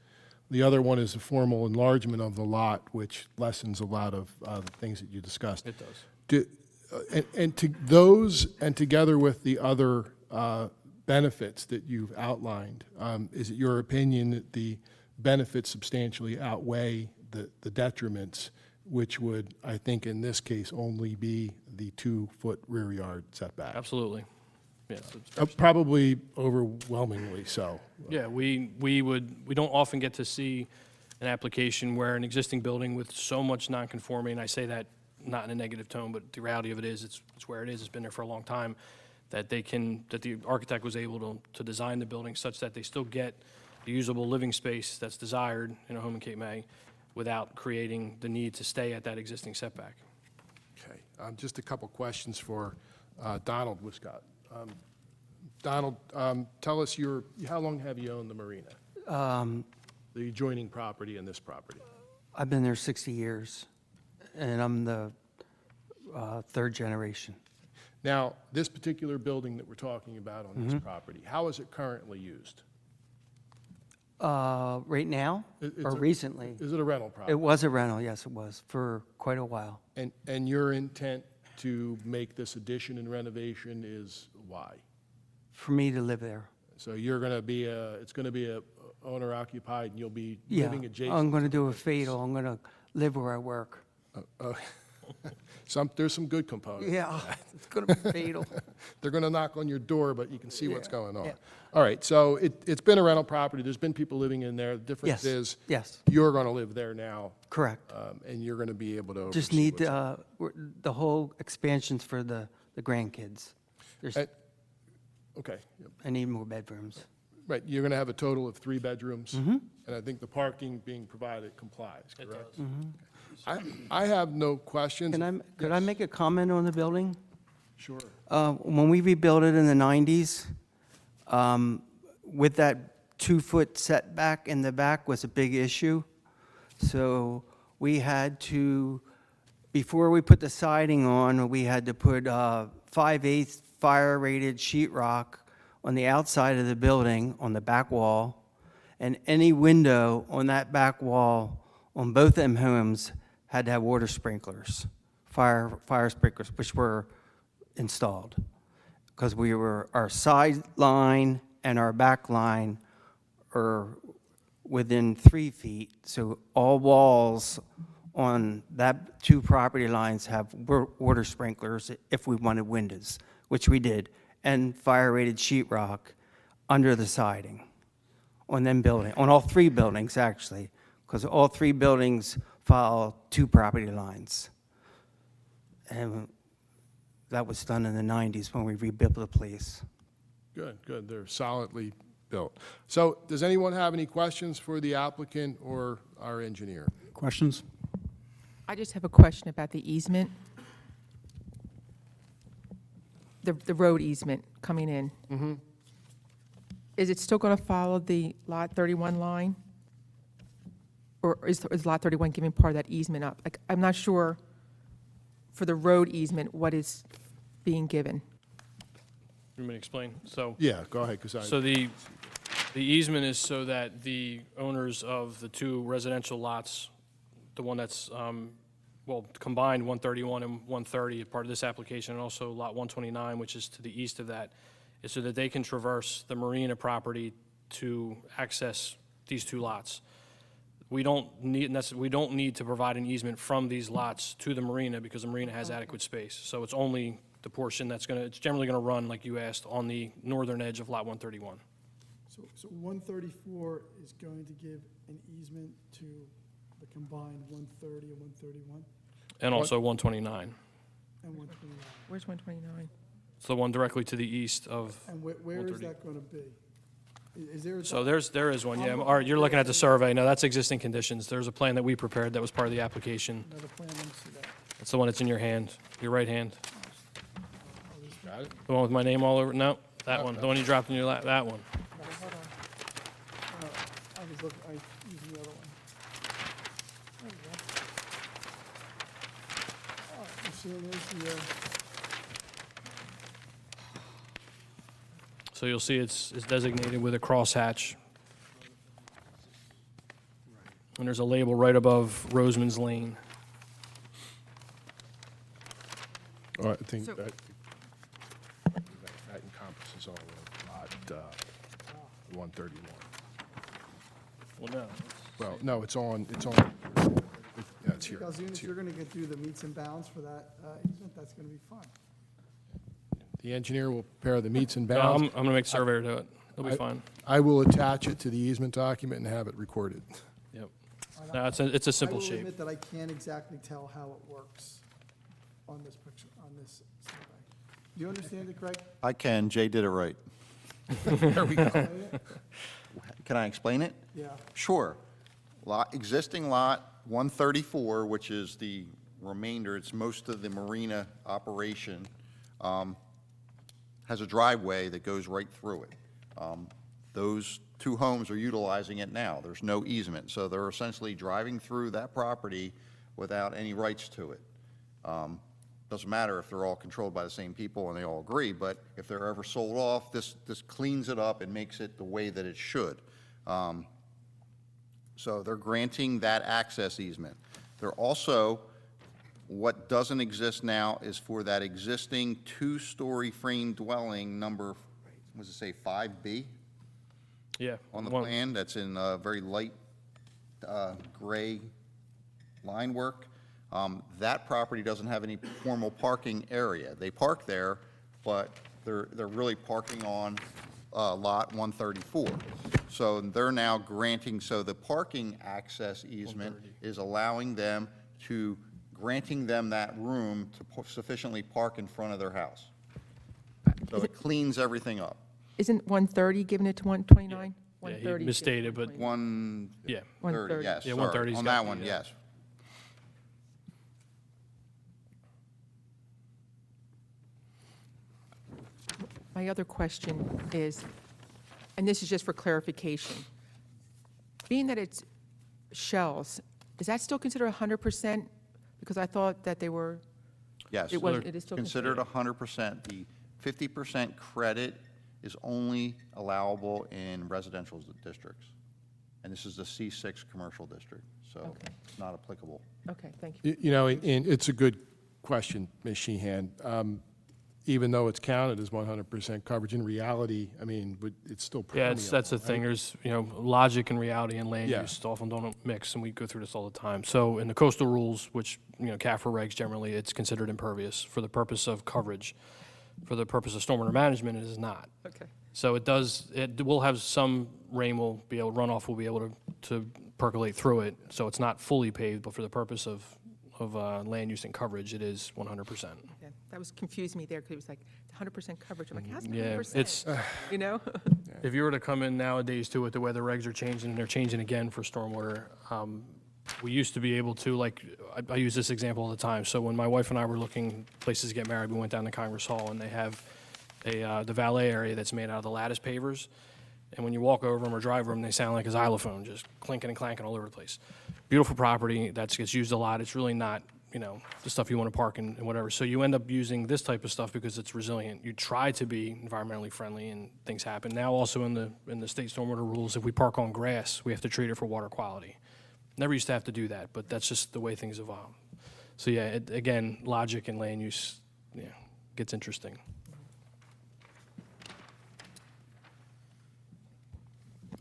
The other one is the formal enlargement of the lot, which lessens a lot of the things that you discussed. It does. And to those, and together with the other benefits that you've outlined, is it your opinion that the benefits substantially outweigh the detriments, which would, I think in this case, only be the 2-foot rear yard setback? Absolutely. Yeah, Probably overwhelmingly so. yeah, we don't often get to see an application where an existing building with so much nonconforming, and I say that not in a negative tone, but the reality of it is, it's where it is, it's been there for a long time, that the architect was able to design the building such that they still get the usable living space that's desired in a home in Cape May without creating the need to stay at that existing setback. Okay, just a couple questions for Donald Wiscott. Donald, tell us how long have you owned the marina? The adjoining property and this property? I've been there 60 years, and I'm the third generation. Now, this particular building that we're talking about on this property, how is it currently used? Right now, or recently? Is it a rental property? It was a rental, yes, it was, for quite a while. And your intent to make this addition and renovation is why? For me to live there. So you're going to be it's going to be a owner occupied, and you'll be Yeah, living adjacent? I'm going to do a fatal. I'm going to live where I work. There's some good components. Yeah, it's going to be fatal. They're going to knock on your door, but you can see what's Yeah, going on. yeah. All right, so it's been a rental property. There's been people living in there. The difference Yes, is yes. you're going to live there now, Correct. and you're going to be able to Just oversee need what's- the whole expansions for the grandkids. Okay, yep. I need more bedrooms. Right, you're going to have a total of 3 bedrooms, Mm-hmm. and I think the parking being provided complies, correct? I have no questions. Could I make a comment on the building? Sure. When we rebuilt it in the 90s, with that 2-foot setback in the back was a big issue. So we had to, before we put the siding on, we had to put 5/8 fire-rated sheetrock on the outside of the building, on the back wall, and any window on that back wall on both them homes had to have water sprinklers, fire sprinklers, which were installed. Because our side line and our back line are within 3 feet, so all walls on that 2 property lines have water sprinklers if we wanted windows, which we did, and fire-rated sheetrock under the siding on all 3 buildings, actually, because all 3 buildings follow 2 property lines. And that was done in the 90s when we rebuilt the place. Good, good. They're solidly built. So does anyone have any questions for the applicant or our engineer? Questions? I just have a question about the easement. The road easement coming in. Mm-hmm. Is it still going to follow the Lot 31 line? Or is Lot 31 giving part of that easement up? Like, I'm not sure for the road easement what is being given. You want me to explain? So. Yeah, go ahead, because So the easement is so that the owners of the 2 residential lots, the one that's, combined 131 and 130, part of this application, and also Lot 129, which is to the east of that, is so that they can traverse the marina property to access these 2 lots. We don't need to provide an easement from these lots to the marina because the marina has adequate space. So it's only the portion it's generally going to run, like you asked, on the northern edge of Lot 131. So 134 is going to give an easement to the combined 130 and 131 And also 129. and 129. Where's 129? It's the one directly to the east of, And where is 130. that going to be? Is there? so there is one, yeah. Art, you're looking at the survey. No, that's existing conditions. There's a plan that we prepared that was part of the application. Another plan, let me see that. That's the one that's in your hand, your right hand. Got it? The one with my name all over, no, that one, the one you dropped in your lap, that one. I was looking, I used the other one. There we go. All right, you see, there's the, So you'll see it's designated with a crosshatch. And there's a label right above Roseman's Lane. I think So- that encompasses all of lot 131. Well, no. Well, no, it's on, yeah, it's here. It's Galzunas, here. you're going to get through the meets and bounds for that easement, that's going to be fun. The engineer will prepare the meets and No, I'm bounds. going to make surveyor do it. It'll be fine. I will attach it to the easement document and have it recorded. Yep. No, it's a simple I will shape. admit that I can't exactly tell how it works on this picture, on this survey. Do you understand it, Craig? I can, Jay did it right. There we go. Can I explain it? Yeah. Sure. Existing lot 134, which is the remainder, it's most of the marina operation, has a driveway that goes right through it. Those two homes are utilizing it now. There's no easement, so they're essentially driving through that property without any rights to it. Doesn't matter if they're all controlled by the same people and they all agree, but if they're ever sold off, this cleans it up and makes it the way that it should. So they're granting that access easement. They're also, what doesn't exist now is for that existing two-story frame dwelling number, what does it say, 5B Yeah. on the one- plan? That's in very light gray line work. That property doesn't have any formal parking area. They park there, but they're really parking on lot 134. So they're now granting, so the parking access easement is allowing them to, granting them that room to sufficiently park in front of their house. So it cleans everything up. Isn't 130 giving it to 129? Yeah, he 130 is misstated, but, 130, yeah. 130. yes, Yeah, sorry. 130 's On got that the, one, yes. My other question is, and this is just for clarification, being that it's shells, is that still considered 100%? Because I thought that they were, Yes. it is still Considered 100%. The 50% credit is only allowable in residential districts. And this is the C6 commercial district, so Okay. it's not applicable. Okay, thank you. You know, and it's a good question, Ms. Sheehan. Even though it's counted as 100% coverage, in reality, I mean, it's still Yeah, permeable. that's the thing. right? There's, logic and reality and land Yeah. use often don't mix, and we go through this all the time. So in the coastal rules, which, CAFRA regs generally, it's considered impervious for the purpose of coverage. For the purpose of stormwater management, it is not. Okay. So it will have some runoff will be able to percolate through it. So it's not fully paved, but for the purpose of land use and coverage, it is 100%. Yeah, that was confused me there, because it was like 100% coverage. I'm like, how's it Yeah, 100%? it's- You know? If you were to come in nowadays too, with the way the regs are changing, and they're changing again for stormwater, we used to be able to, like, I use this example all the time. So when my wife and I were looking places to get married, we went down to Congress Hall, and they have the valet area that's made out of the lattice pavers. And when you walk over them or drive over them, they sound like a xylophone, just clinking and clanking all over the place. Beautiful property that gets used a lot. It's really not, the stuff you want to park and whatever. So you end up using this type of stuff because it's resilient. You try to be environmentally friendly, and things happen. Now also in the state stormwater rules, if we park on grass, we have to treat it for water quality. Never used to have to do that, but that's just the way things evolve. So yeah, again, logic and land use, gets interesting.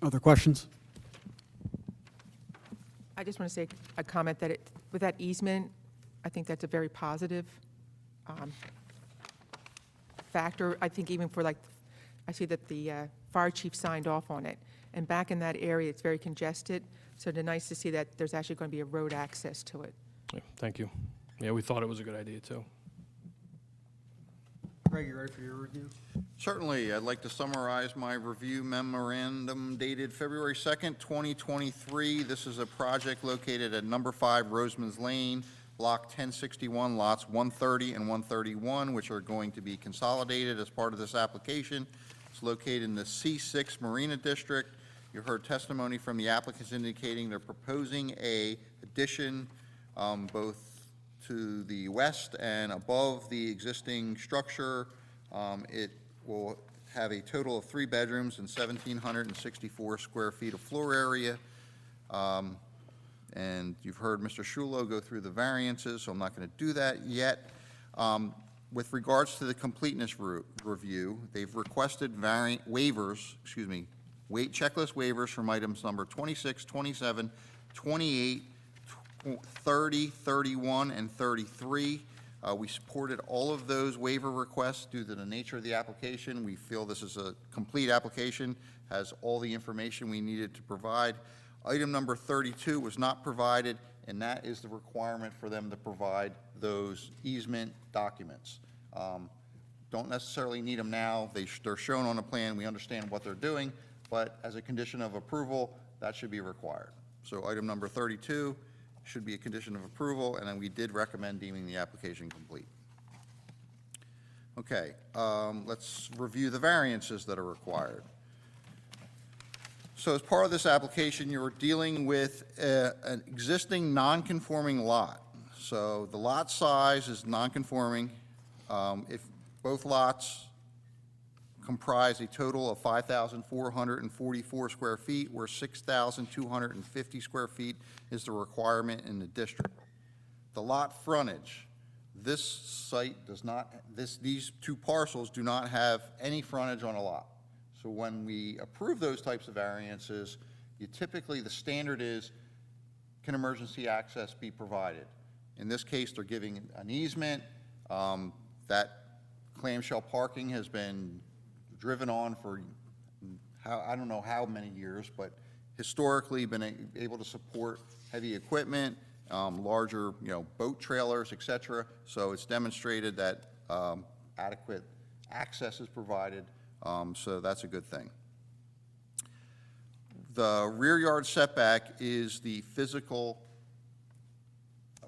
Other questions? I just want to say a comment that with that easement, I think that's a very positive factor. I think even for I see that the fire chief signed off on it. And back in that area, it's very congested. So it's nice to see that there's actually going to be a road access to it. Yeah, thank you. Yeah, we thought it was a good idea too. Right Craig, you ready for your review? Certainly, I'd like to summarize my review memorandum dated February 2nd, 2023. This is a project located at number 5 Roseman's Lane, Block 1061, lots 130 and 131, which are going to be consolidated as part of this application. It's located in the C6 Marina District. You heard testimony from the applicants indicating they're proposing a addition both to the west and above the existing structure. It will have a total of 3 bedrooms and 1,764 square feet of floor area. And you've heard Mr. Shulo go through the variances, so I'm not going to do that yet. With regards to the completeness review, they've requested waivers, checklist waivers from items number 26, 27, 28, 30, 31, and 33. We supported all of those waiver requests due to the nature of the application. We feel this is a complete application, has all the information we needed to provide. Item number 32 was not provided, and that is the requirement for them to provide those easement documents. Don't necessarily need them now. They're shown on the plan. We understand what they're doing, but as a condition of approval, that should be required. So item number 32 should be a condition of approval, and then we did recommend deeming the application complete. Okay, let's review the variances that are required. So as part of this application, you're dealing with an existing non-conforming lot. So the lot size is non-conforming. If both lots comprise a total of 5,444 square feet, where 6,250 square feet is the requirement in the district. The lot frontage, this site does not, these 2 parcels do not have any frontage on a lot. So when we approve those types of variances, you typically, the standard is, can emergency access be provided? In this case, they're giving an easement. That clamshell parking has been driven on for, I don't know how many years, but historically been able to support heavy equipment, larger, boat trailers, et cetera. So it's demonstrated that adequate access is provided. So that's a good thing. The rear yard setback is the physical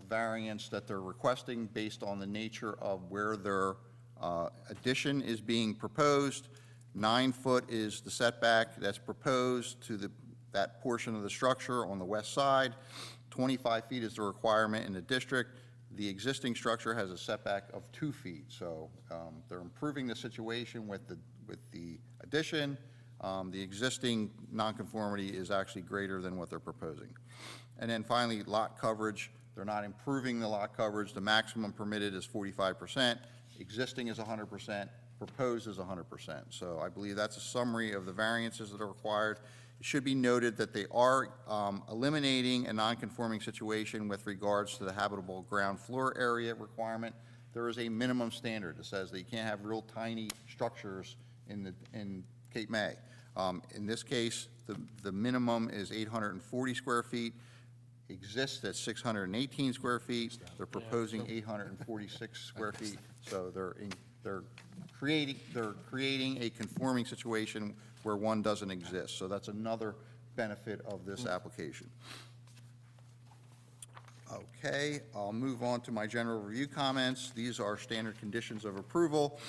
variance that they're requesting based on the nature of where their addition is being proposed. 9 foot is the setback that's proposed to that portion of the structure on the west side. 25 feet is the requirement in the district. The existing structure has a setback of 2 feet. So they're improving the situation with the addition. The existing nonconformity is actually greater than what they're proposing. And then finally, lot coverage. They're not improving the lot coverage. The maximum permitted is 45%. Existing is 100%. Proposed is 100%. So I believe that's a summary of the variances that are required. It should be noted that they are eliminating a nonconforming situation with regards to the habitable ground floor area requirement. There is a minimum standard that says that you can't have real tiny structures in Cape May. In this case, the minimum is 840 square feet, exists at 618 square feet. They're proposing 846 square feet. So they're creating a conforming situation where one doesn't exist. So that's another benefit of this application. Okay, I'll move on to my general review comments. These are standard conditions of approval.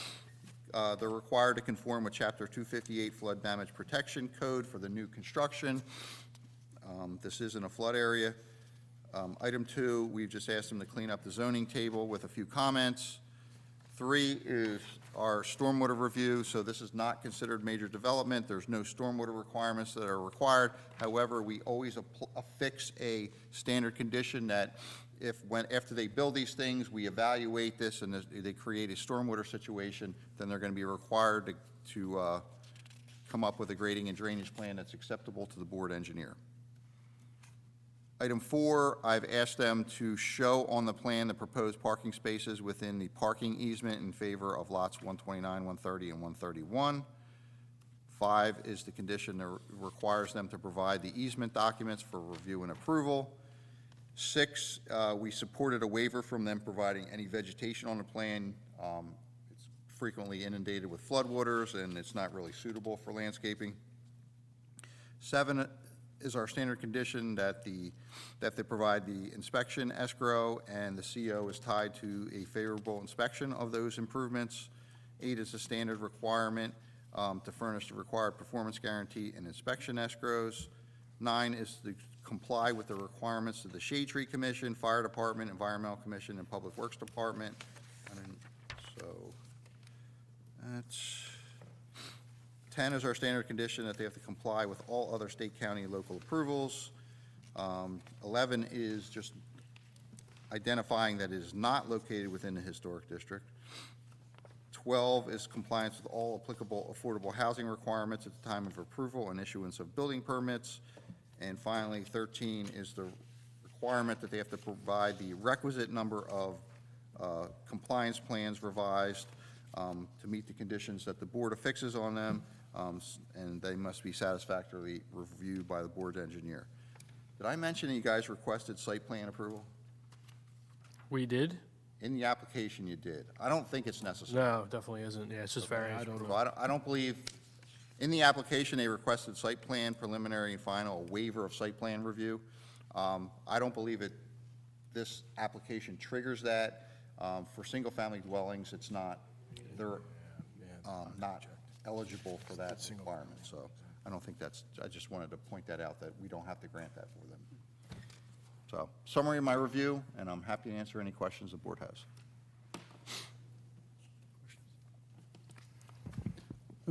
They're required to conform with Chapter 258 Flood Damage Protection Code for the new construction. This is in a flood area. Item 2, we've just asked them to clean up the zoning table with a few comments. 3 is our stormwater review, so this is not considered major development. There's no stormwater requirements that are required. However, we always affix a standard condition that after they build these things, we evaluate this and they create a stormwater situation, then they're going to be required to come up with a grading and drainage plan that's acceptable to the board engineer. Item 4, I've asked them to show on the plan the proposed parking spaces within the parking easement in favor of lots 129, 130, and 131. 5 is the condition that requires them to provide the easement documents for review and approval. 6, we supported a waiver from them providing any vegetation on the plan. It's frequently inundated with floodwaters, and it's not really suitable for landscaping. 7 is our standard condition that they provide the inspection escrow, and the CO is tied to a favorable inspection of those improvements. 8 is a standard requirement to furnish the required performance guarantee and inspection escrows. 9 is to comply with the requirements of the Shade Tree Commission, Fire Department, Environmental Commission, and Public Works Department. And so that's 10 is our standard condition that they have to comply with all other state, county, and local approvals. 11 is just identifying that it is not located within the historic district. 12 is compliance with all applicable affordable housing requirements at the time of approval and issuance of building permits. And finally, 13 is the requirement that they have to provide the requisite number of compliance plans revised to meet the conditions that the board affixes on them, and they must be satisfactorily reviewed by the board engineer. Did I mention that you guys requested site plan approval? We did? In the application you did. I don't think it's necessary. No, definitely isn't. Yeah, it's just variance. So I don't believe, in the application, they requested site plan, preliminary, and final waiver of site plan review. I don't believe this application triggers that. For single-family dwellings, it's not, they're not eligible for that requirement. So I don't think I just wanted to point that out, that we don't have to grant that for them. So, summary of my review, and I'm happy to answer any questions the board has.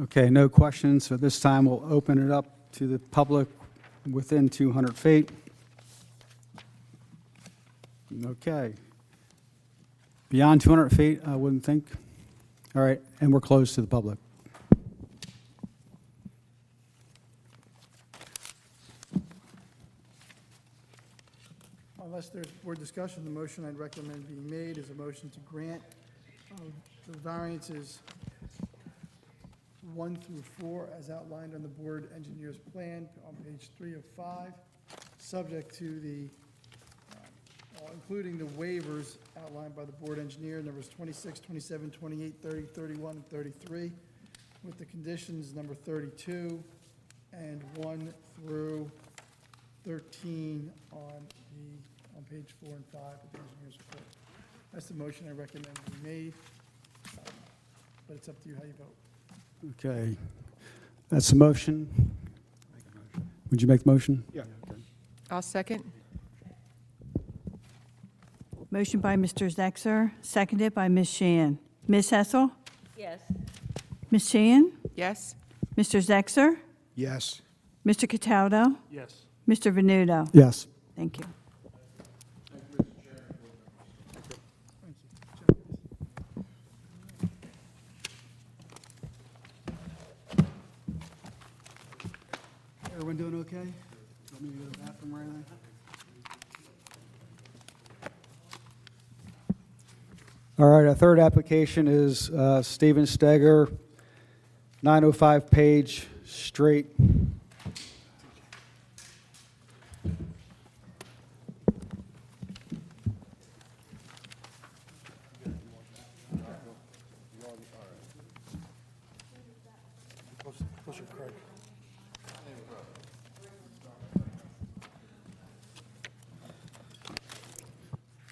Okay, no questions. So this time, we'll open it up to the public within 200 feet. Okay. Beyond 200 feet, I wouldn't think. All right, and we're closed to the public. Unless there's board discussion, the motion I'd recommend being made is a motion to grant the variances 1 through 4 as outlined on the board engineer's plan on page 3 of 5, subject to the, including the waivers outlined by the board engineer, numbers 26, 27, 28, 30, 31, and 33, with the conditions number 32 and 1 through 13 on page 4 and 5 of the engineer's report. That's the motion I recommend be made, but it's up to you how you vote. Okay. That's the motion. Would you make the motion? Yeah. I'll second. Motion by Mr. Zexer, seconded by Ms. Sheehan. Ms. Hessel? Yes. Ms. Sheehan? Yes? Mr. Zexer? Yes. Mr. Cataldo? Yes. Mr. Venuto? Yes. Thank you. Everyone doing okay? Want me to go to the bathroom or anything? All right, our third application is Stephen Steger, 905 Page Street.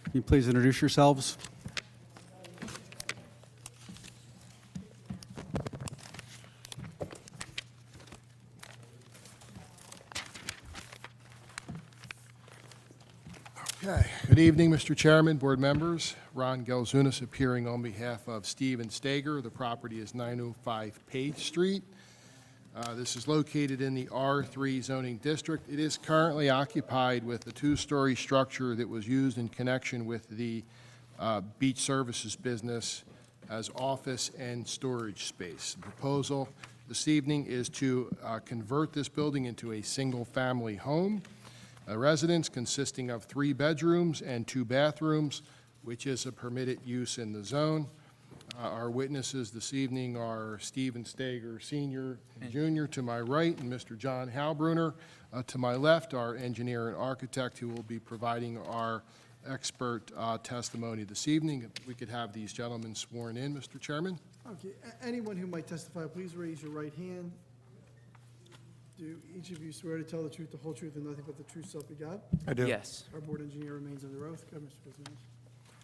Can you please introduce yourselves? Okay. Good evening, Mr. Chairman, board members. Ron Gelzunas appearing on behalf of Stephen Steger. The property is 905 Page Street. This is located in the R3 zoning district. It is currently occupied with a two-story structure that was used in connection with the beach services business as office and storage space. The proposal this evening is to convert this building into a single-family home. A residence consisting of 3 bedrooms and 2 bathrooms, which is a permitted use in the zone. Our witnesses this evening are Stephen Steger Sr. and Jr. to my right, and Mr. John Halbruner to my left, our engineer and architect who will be providing our expert testimony this evening. If we could have these gentlemen sworn in, Mr. Chairman. Okay, anyone who might testify, please raise your right hand. Do each of you swear to tell the truth, the whole truth, and nothing but the truth, so help you God? I do. Yes. Our board engineer remains under oath. Go, Mr. President.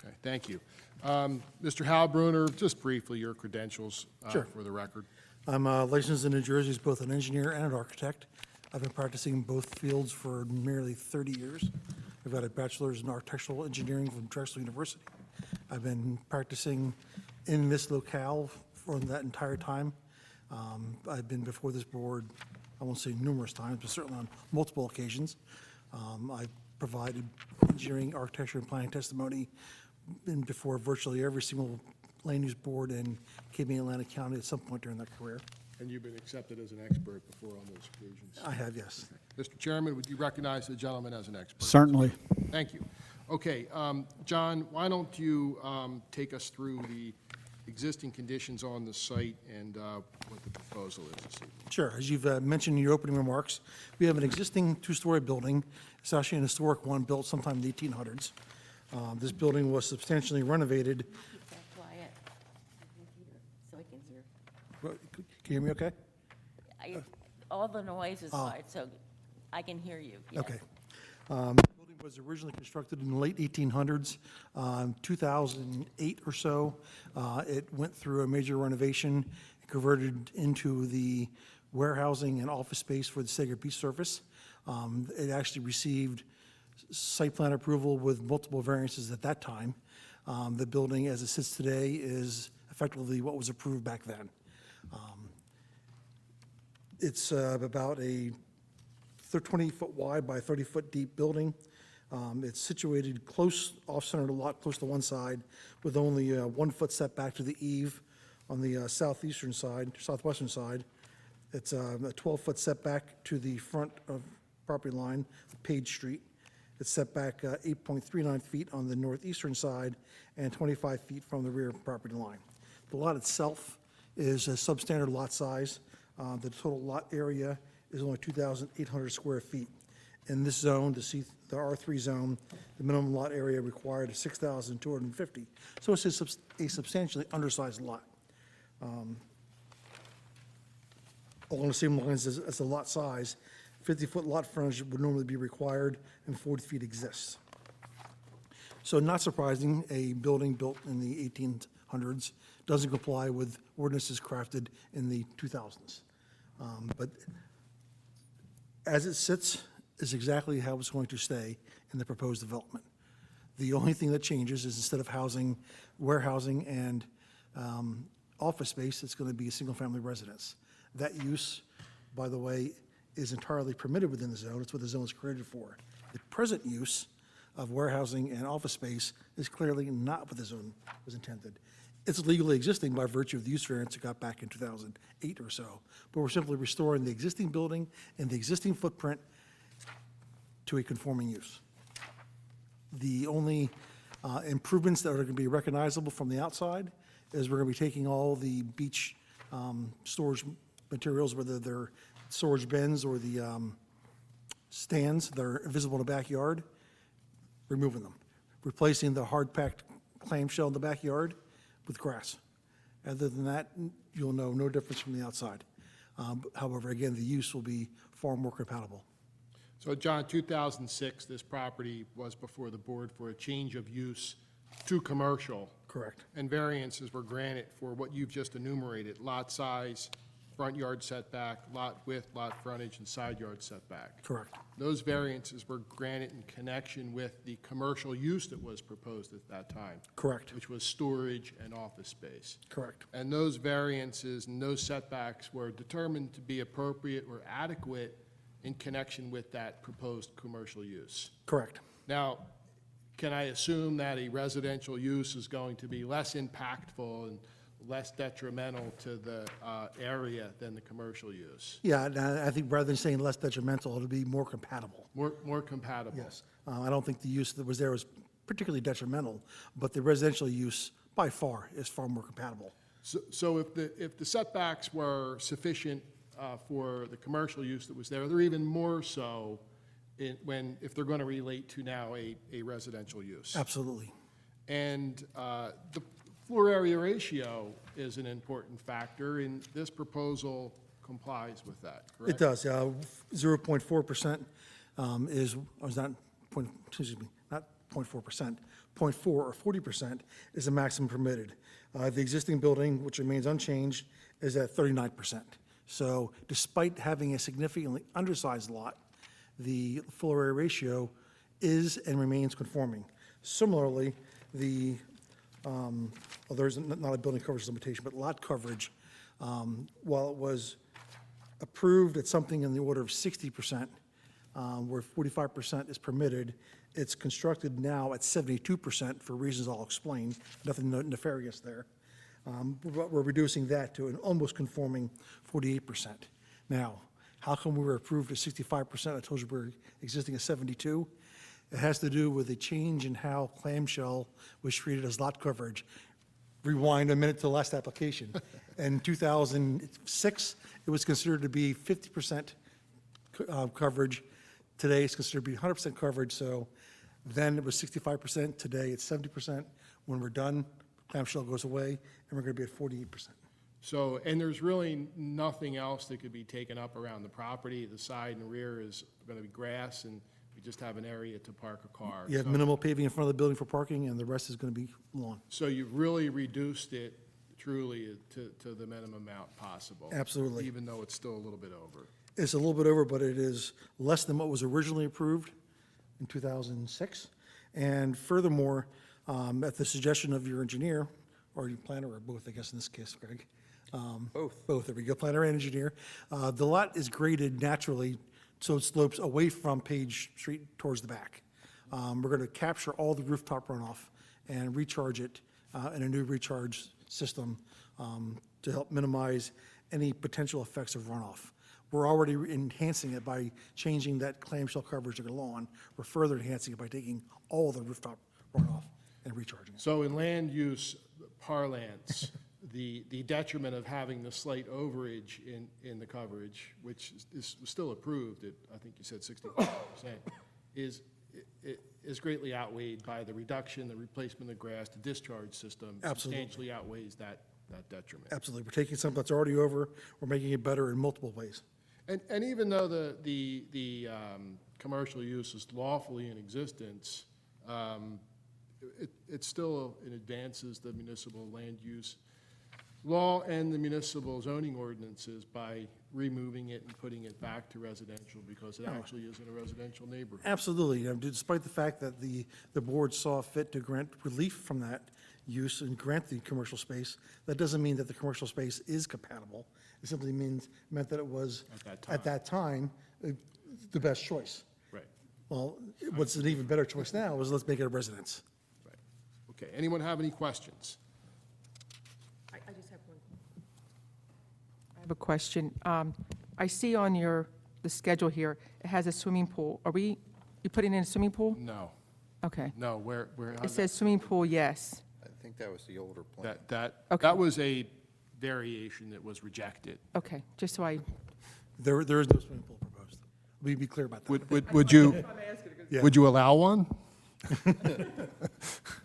Okay, thank you. Mr. Halbruner, just briefly, your credentials Sure. for the record. I'm licensed in New Jersey as both an engineer and an architect. I've been practicing in both fields for nearly 30 years. I've got a bachelor's in architectural engineering from Drexel University. I've been practicing in this locale for that entire time. I've been before this board, I won't say numerous times, but certainly on multiple occasions. I've provided engineering, architecture, and planning testimony before virtually every single land use board in Cape May, Atlantic County at some point during that career. And you've been accepted as an expert before on those occasions. I have, yes. Mr. Chairman, would you recognize the gentleman as an expert? Certainly. Thank you. Okay, John, why don't you take us through the existing conditions on the site and what the proposal is this evening? Sure. As you've mentioned in your opening remarks, we have an existing two-story building. It's actually an historic one built sometime in the 1800s. This building was substantially renovated. Keep that quiet, so I can hear. Can you hear me okay? All the noise is Oh. quiet, so I can hear you, yes. Okay. The building was originally constructed in the late 1800s. 2008 or so, it went through a major renovation, converted into the warehousing and office space for the Sager Beach Service. It actually received site plan approval with multiple variances at that time. The building, as it sits today, is effectively what was approved back then. It's about a 20-foot wide by 30-foot deep building. It's situated close, off-center to lot, close to one side, with only a 1-foot setback to the eave on the southwestern side. It's a 12-foot setback to the front of property line, Page Street. It's set back 8.39 feet on the northeastern side and 25 feet from the rear property line. The lot itself is a substandard lot size. The total lot area is only 2,800 square feet. In this zone, the R3 zone, the minimum lot area required is 6,250. So it's a substantially undersized lot. Along the same lines as the lot size, 50-foot lot frontage would normally be required, and 40 feet exists. So not surprising, a building built in the 1800s doesn't comply with ordinances crafted in the 2000s. But as it sits is exactly how it's going to stay in the proposed development. The only thing that changes is instead of housing, warehousing, and office space, it's going to be a single-family residence. That use, by the way, is entirely permitted within the zone. It's what the zone is created for. The present use of warehousing and office space is clearly not what the zone was intended. It's legally existing by virtue of the use variance it got back in 2008 or so, but we're simply restoring the existing building and the existing footprint to a conforming use. The only improvements that are going to be recognizable from the outside is we're going to be taking all the beach storage materials, whether they're storage bins or the stands that are visible in the backyard, removing them, replacing the hard-packed clamshell in the backyard with grass. Other than that, you'll know no difference from the outside. However, again, the use will be far more compatible. So, John, 2006, this property was before the board for a change of use to commercial. Correct. And variances were granted for what you've just enumerated: lot size, front yard setback, lot width, lot frontage, and side yard setback. Correct. Those variances were granted in connection with the commercial use that was proposed at that time. Correct. Which was storage and office space. Correct. And those variances and those setbacks were determined to be appropriate or adequate in connection with that proposed commercial use. Correct. Now, can I assume that a residential use is going to be less impactful and less detrimental to the area than the commercial use? Yeah, and I think rather than saying less detrimental, it'll be more compatible. More compatible? Yes. I don't think the use that was there was particularly detrimental, but the residential use by far is far more compatible. So if the setbacks were sufficient for the commercial use that was there, they're even more so if they're going to relate to now a residential use? Absolutely. And Floor area ratio is an important factor, and this proposal complies with that, correct? It does, 0.4% is, or is not, excuse me, not 0.4%, 0.4 or 40% is the maximum permitted. The existing building, which remains unchanged, is at 39%. So despite having a significantly undersized lot, the floor area ratio is and remains conforming. Similarly, well, there's not a building coverage limitation, but lot coverage, while it was approved at something in the order of 60%, where 45% is permitted, it's constructed now at 72% for reasons I'll explain, nothing nefarious there. But we're reducing that to an almost conforming 48%. Now, how come we were approved at 65%? I told you we're existing at 72. It has to do with a change in how clamshell was treated as lot coverage. Rewind a minute to the last application. In 2006, it was considered to be 50% coverage. Today, it's considered to be 100% coverage, so then it was 65%. Today, it's 70%. When we're done, clamshell goes away, and we're going to be at 48%. So, and there's really nothing else that could be taken up around the property. The side and rear is going to be grass, and we just have an area to park a car. You have So- minimal paving in front of the building for parking, and the rest is going to be lawn. So you've really reduced it truly to the minimum amount possible? Absolutely. Even though it's still a little bit over? It's a little bit over, but it is less than what was originally approved in 2006. And furthermore, at the suggestion of your engineer, or your planner, or both, I guess in this case, Greg. Both, there we go, planner and engineer. The lot is graded naturally, so it slopes away from Page Street towards the back. We're going to capture all the rooftop runoff and recharge it in a new recharge system to help minimize any potential effects of runoff. We're already enhancing it by changing that clamshell coverage to the lawn. We're further enhancing it by taking all the rooftop runoff and recharging it. So in land use parlance, the detriment of having the slight overage in the coverage, which is still approved at, I think you said 65%, is greatly outweighed by the reduction, the replacement of grass, the discharge system. Absolutely. Substantially outweighs that detriment. Absolutely. We're taking something that's already over, we're making it better in multiple ways. And even though the commercial use is lawfully in existence, it still, it advances the municipal land use law and the municipal zoning ordinances by removing it and putting it back to residential because it actually isn't a residential neighborhood. Absolutely. Despite the fact that the board saw fit to grant relief from that use and grant the commercial space, that doesn't mean that the commercial space is compatible. It simply meant that it was, at that time, the best choice. Right, Well, what's an even better choice now is let's make it a residence. right. Okay, anyone have any questions? I just have one. I have a question. I see on the schedule here, it has a swimming pool. You putting in a swimming pool? No, Okay. no, where? It says swimming pool, yes. I think that was the older plan. Okay. That was a variation that was rejected. Okay, just so I, There is no swimming pool proposed. We be clear about that. Would you, Yeah. would you allow one?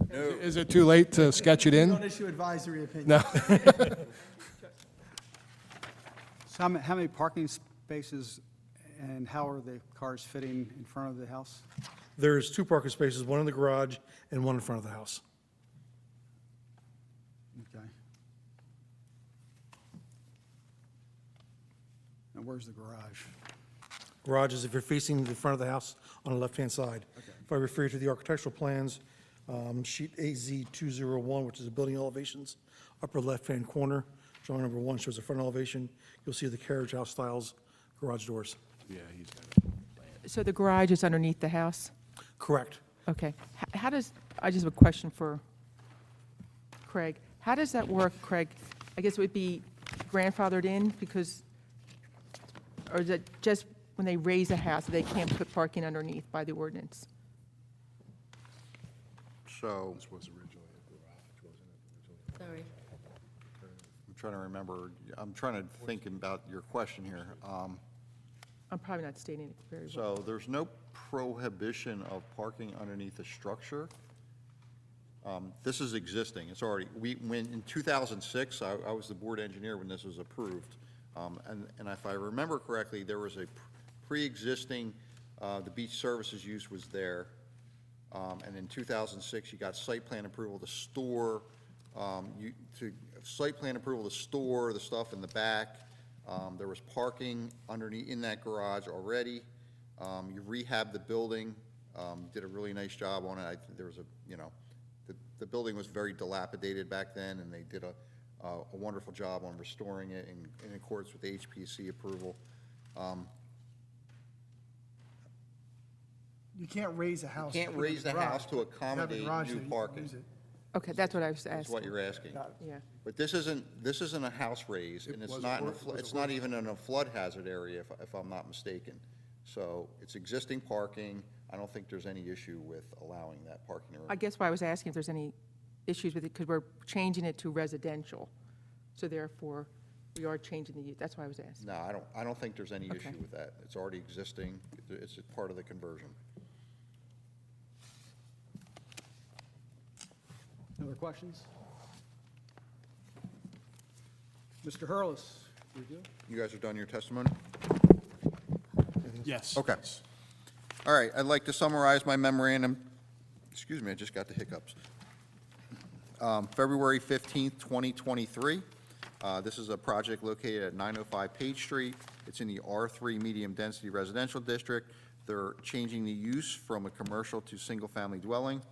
Is it too late to sketch it in? issue advisory opinion. No. So how many parking spaces and how are the cars fitting in front of the house? There's 2 parking spaces, one in the garage and one in front of the house. Okay. And where's the garage? Garage is if you're facing the front of the house on the left-hand side. If I refer you to the architectural plans, sheet AZ201, which is the building elevations, upper left-hand corner, drawing number 1 shows the front elevation. You'll see the carriage house styles, garage doors. Yeah, he's got it. so the garage is underneath the house? Correct. Okay. How does, I just have a question for Craig. How does that work, Craig? I guess it would be grandfathered in because, or is it just when they raise a house, they can't put parking underneath by the ordinance? So, This was originally a garage, wasn't it? Sorry. I'm trying to remember, I'm trying to think about your question here. I'm probably not stating it very well. So there's no prohibition of parking underneath a structure. This is existing, it's already, when, in 2006, I was the board engineer when this was approved. And if I remember correctly, there was a pre-existing, the beach services use was there. And in 2006, you got site plan approval to store, site plan approval to store the stuff in the back. There was parking underneath, in that garage already. You rehabbed the building, did a really nice job on it. There was the building was very dilapidated back then, and they did a wonderful job on restoring it in accordance with HPC approval. You can't raise a house. Can't to put it in raise a the garage. house to You have a accommodate garage there, new you can parking. use it. Okay, that's what I was That's what asking. you're asking. Yeah. But this isn't a house raise, and it's was not, a hor- was a it's not even in a flood hazard area, if I'm not mistaken. So it's existing parking. I don't think there's any issue with allowing that parking area. I guess why I was asking if there's any issues with it, because we're changing it to residential. So therefore, we are changing the use. That's why I was asking. No, I don't think there's any Okay. issue with that. It's already existing. It's a part of the conversion. Other questions? Mr. Hurlis, you good? You guys are done your testimony? Yes. Okay. All right, I'd like to summarize my memorandum. Excuse me, I just got the hiccups. February 15th, 2023. This is a project located at 905 Page Street. It's in the R3 Medium Density Residential District. They're changing the use from a commercial to single-family dwelling.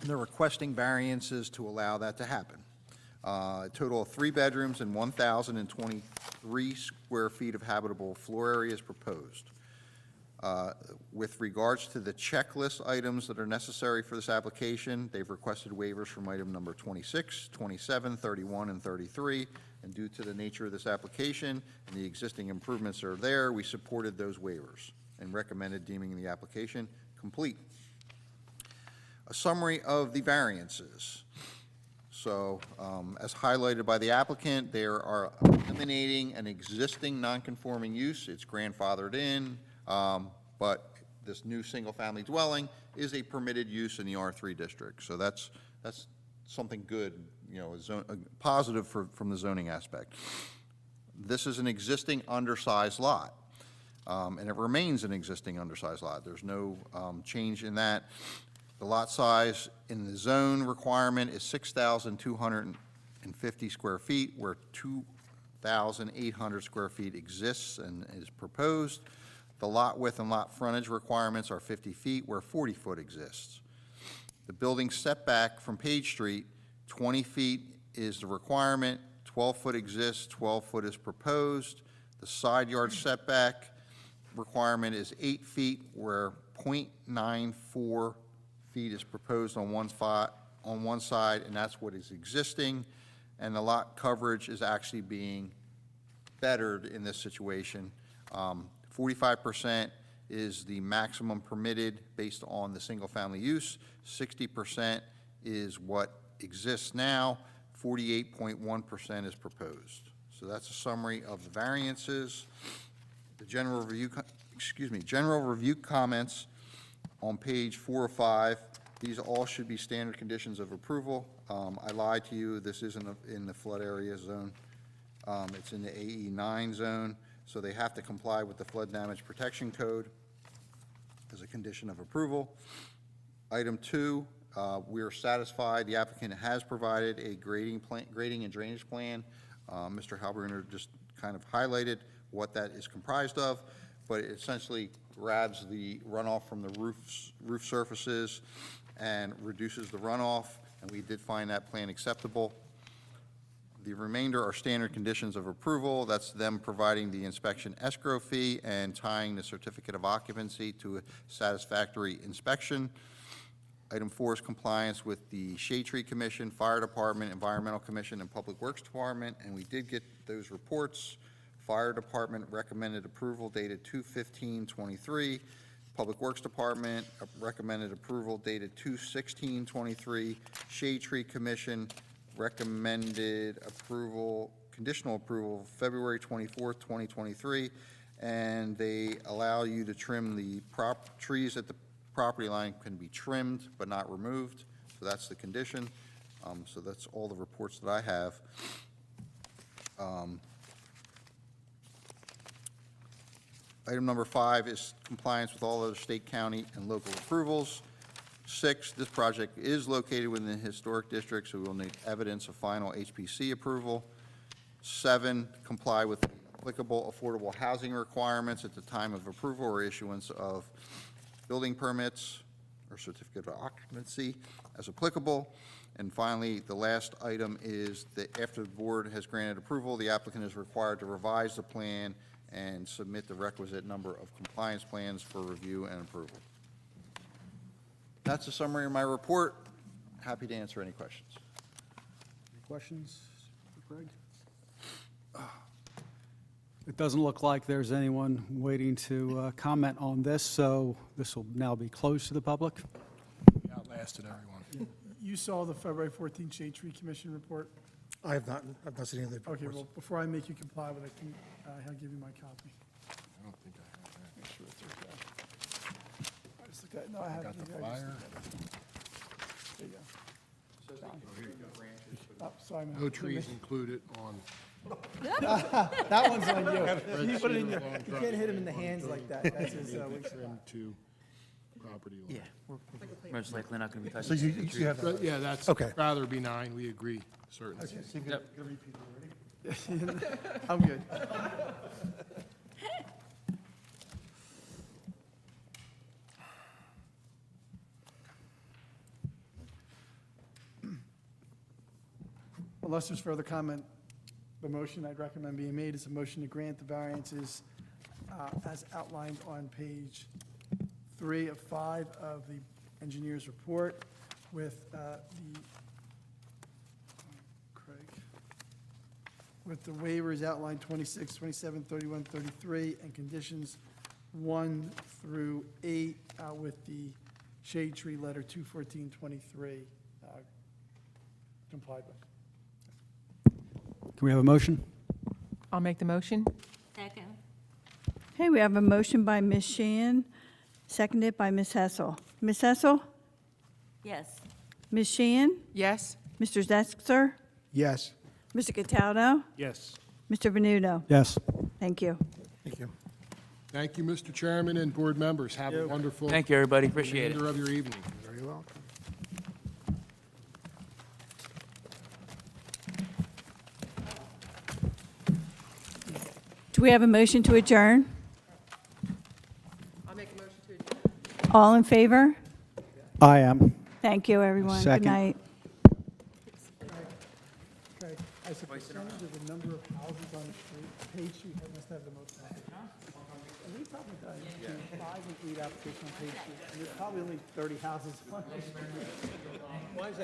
They're requesting variances to allow that to happen. A total of 3 bedrooms and 1,023 square feet of habitable floor area is proposed. With regards to the checklist items that are necessary for this application, they've requested waivers from item number 26, 27, 31, and 33. And due to the nature of this application and the existing improvements that are there, we supported those waivers and recommended deeming the application complete. A summary of the variances. So, as highlighted by the applicant, they are eliminating an existing nonconforming use. It's grandfathered in, but this new single-family dwelling is a permitted use in the R3 district. So that's something good, a positive from the zoning aspect. This is an existing undersized lot, and it remains an existing undersized lot. There's no change in that. The lot size in the zone requirement is 6,250 square feet, where 2,800 square feet exists and is proposed. The lot width and lot frontage requirements are 50 feet, where 40 foot exists. The building setback from Page Street, 20 feet is the requirement, 12 foot exists, 12 foot is proposed. The side yard setback requirement is 8 feet, where .94 feet is proposed on one side, and that's what is existing, and the lot coverage is actually being bettered in this situation. 45% is the maximum permitted based on the single-family use. 60% is what exists now. 48.1% is proposed. So that's a summary of the variances. The general review comments on page 4 of 5. These all should be standard conditions of approval. I lied to you, this isn't in the flood area zone. It's in the AE9 zone, so they have to comply with the Flood Damage Protection Code as a condition of approval. Item 2, we are satisfied the applicant has provided a grading and drainage plan. Mr. Halbruner just kind of highlighted what that is comprised of, but it essentially grabs the runoff from the roof surfaces and reduces the runoff, and we did find that plan acceptable. The remainder are standard conditions of approval. That's them providing the inspection escrow fee and tying the certificate of occupancy to a satisfactory inspection. Item 4 is compliance with the Shade Tree Commission, Fire Department, Environmental Commission, and Public Works Department, and we did get those reports. Fire Department recommended approval dated 2/15/23. Public Works Department recommended approval dated 2/16/23. Shade Tree Commission recommended approval, conditional approval, February 24th, 2023, and they allow you to trim the trees at the property line can be trimmed but not removed, so that's the condition. So that's all the reports that I have. Item number 5 is compliance with all other state, county, and local approvals. 6, this project is located within the historic district, so we will need evidence of final HPC approval. 7, comply with applicable affordable housing requirements at the time of approval or issuance of building permits or certificate of occupancy as applicable. And finally, the last item is that after the board has granted approval, the applicant is required to revise the plan and submit the requisite number of compliance plans for review and approval. That's a summary of my report. Happy to answer any questions. Any questions for Craig? It doesn't look like there's anyone waiting to comment on this, so this will now be closed to the public. We outlasted everyone. You saw the February 14th Shade Tree Commission report? I've not seen any of the Okay, reports. well, before I make you comply with it, I'll give you my copy. I don't think I have that. Make sure it's okay. I just looked at, no, I have Got it. the here. I just flyer. looked at it. There you go. Oh, sorry, man. No trees included on. That one's on you. You put it in your, you can't hit him in the hands like that. That's his, weak spot. Trim to property line. Most likely not going to be So touching. you have that? But, yeah, that's Okay. rather benign, we agree, certainly. So you're gonna repeat it already? I'm good. Unless there's further comment, the motion I'd recommend being made is a motion to grant the variances as outlined on page 3 of 5 of the engineer's report with with the waivers outlined 26, 27, 31, 33, and conditions 1 through 8 with the shade tree letter 21423 complied with. Can we have a motion? I'll make the motion. Second. Okay, we have a motion by Ms. Sheehan, seconded by Ms. Hessel. Ms. Hessel? Yes. Ms. Sheehan? Yes? Mr. Sexer? Yes. Mr. Cataldo? Yes. Mr. Venuto? Yes. Thank you. Thank you. Thank you, Mr. Chairman and board members. Have a wonderful Thank you, everybody. Appreciate it. remainder of your evening. Very welcome. Do we have a motion to adjourn? I'll make a motion to adjourn. All in favor? I am. Thank you, everyone. Good Second. night. Okay, as a percentage of the number of houses on the street, Page Street must have the most houses. And we probably got between 5 and 8 applications on Page Street, and there's probably only 30 houses on the street.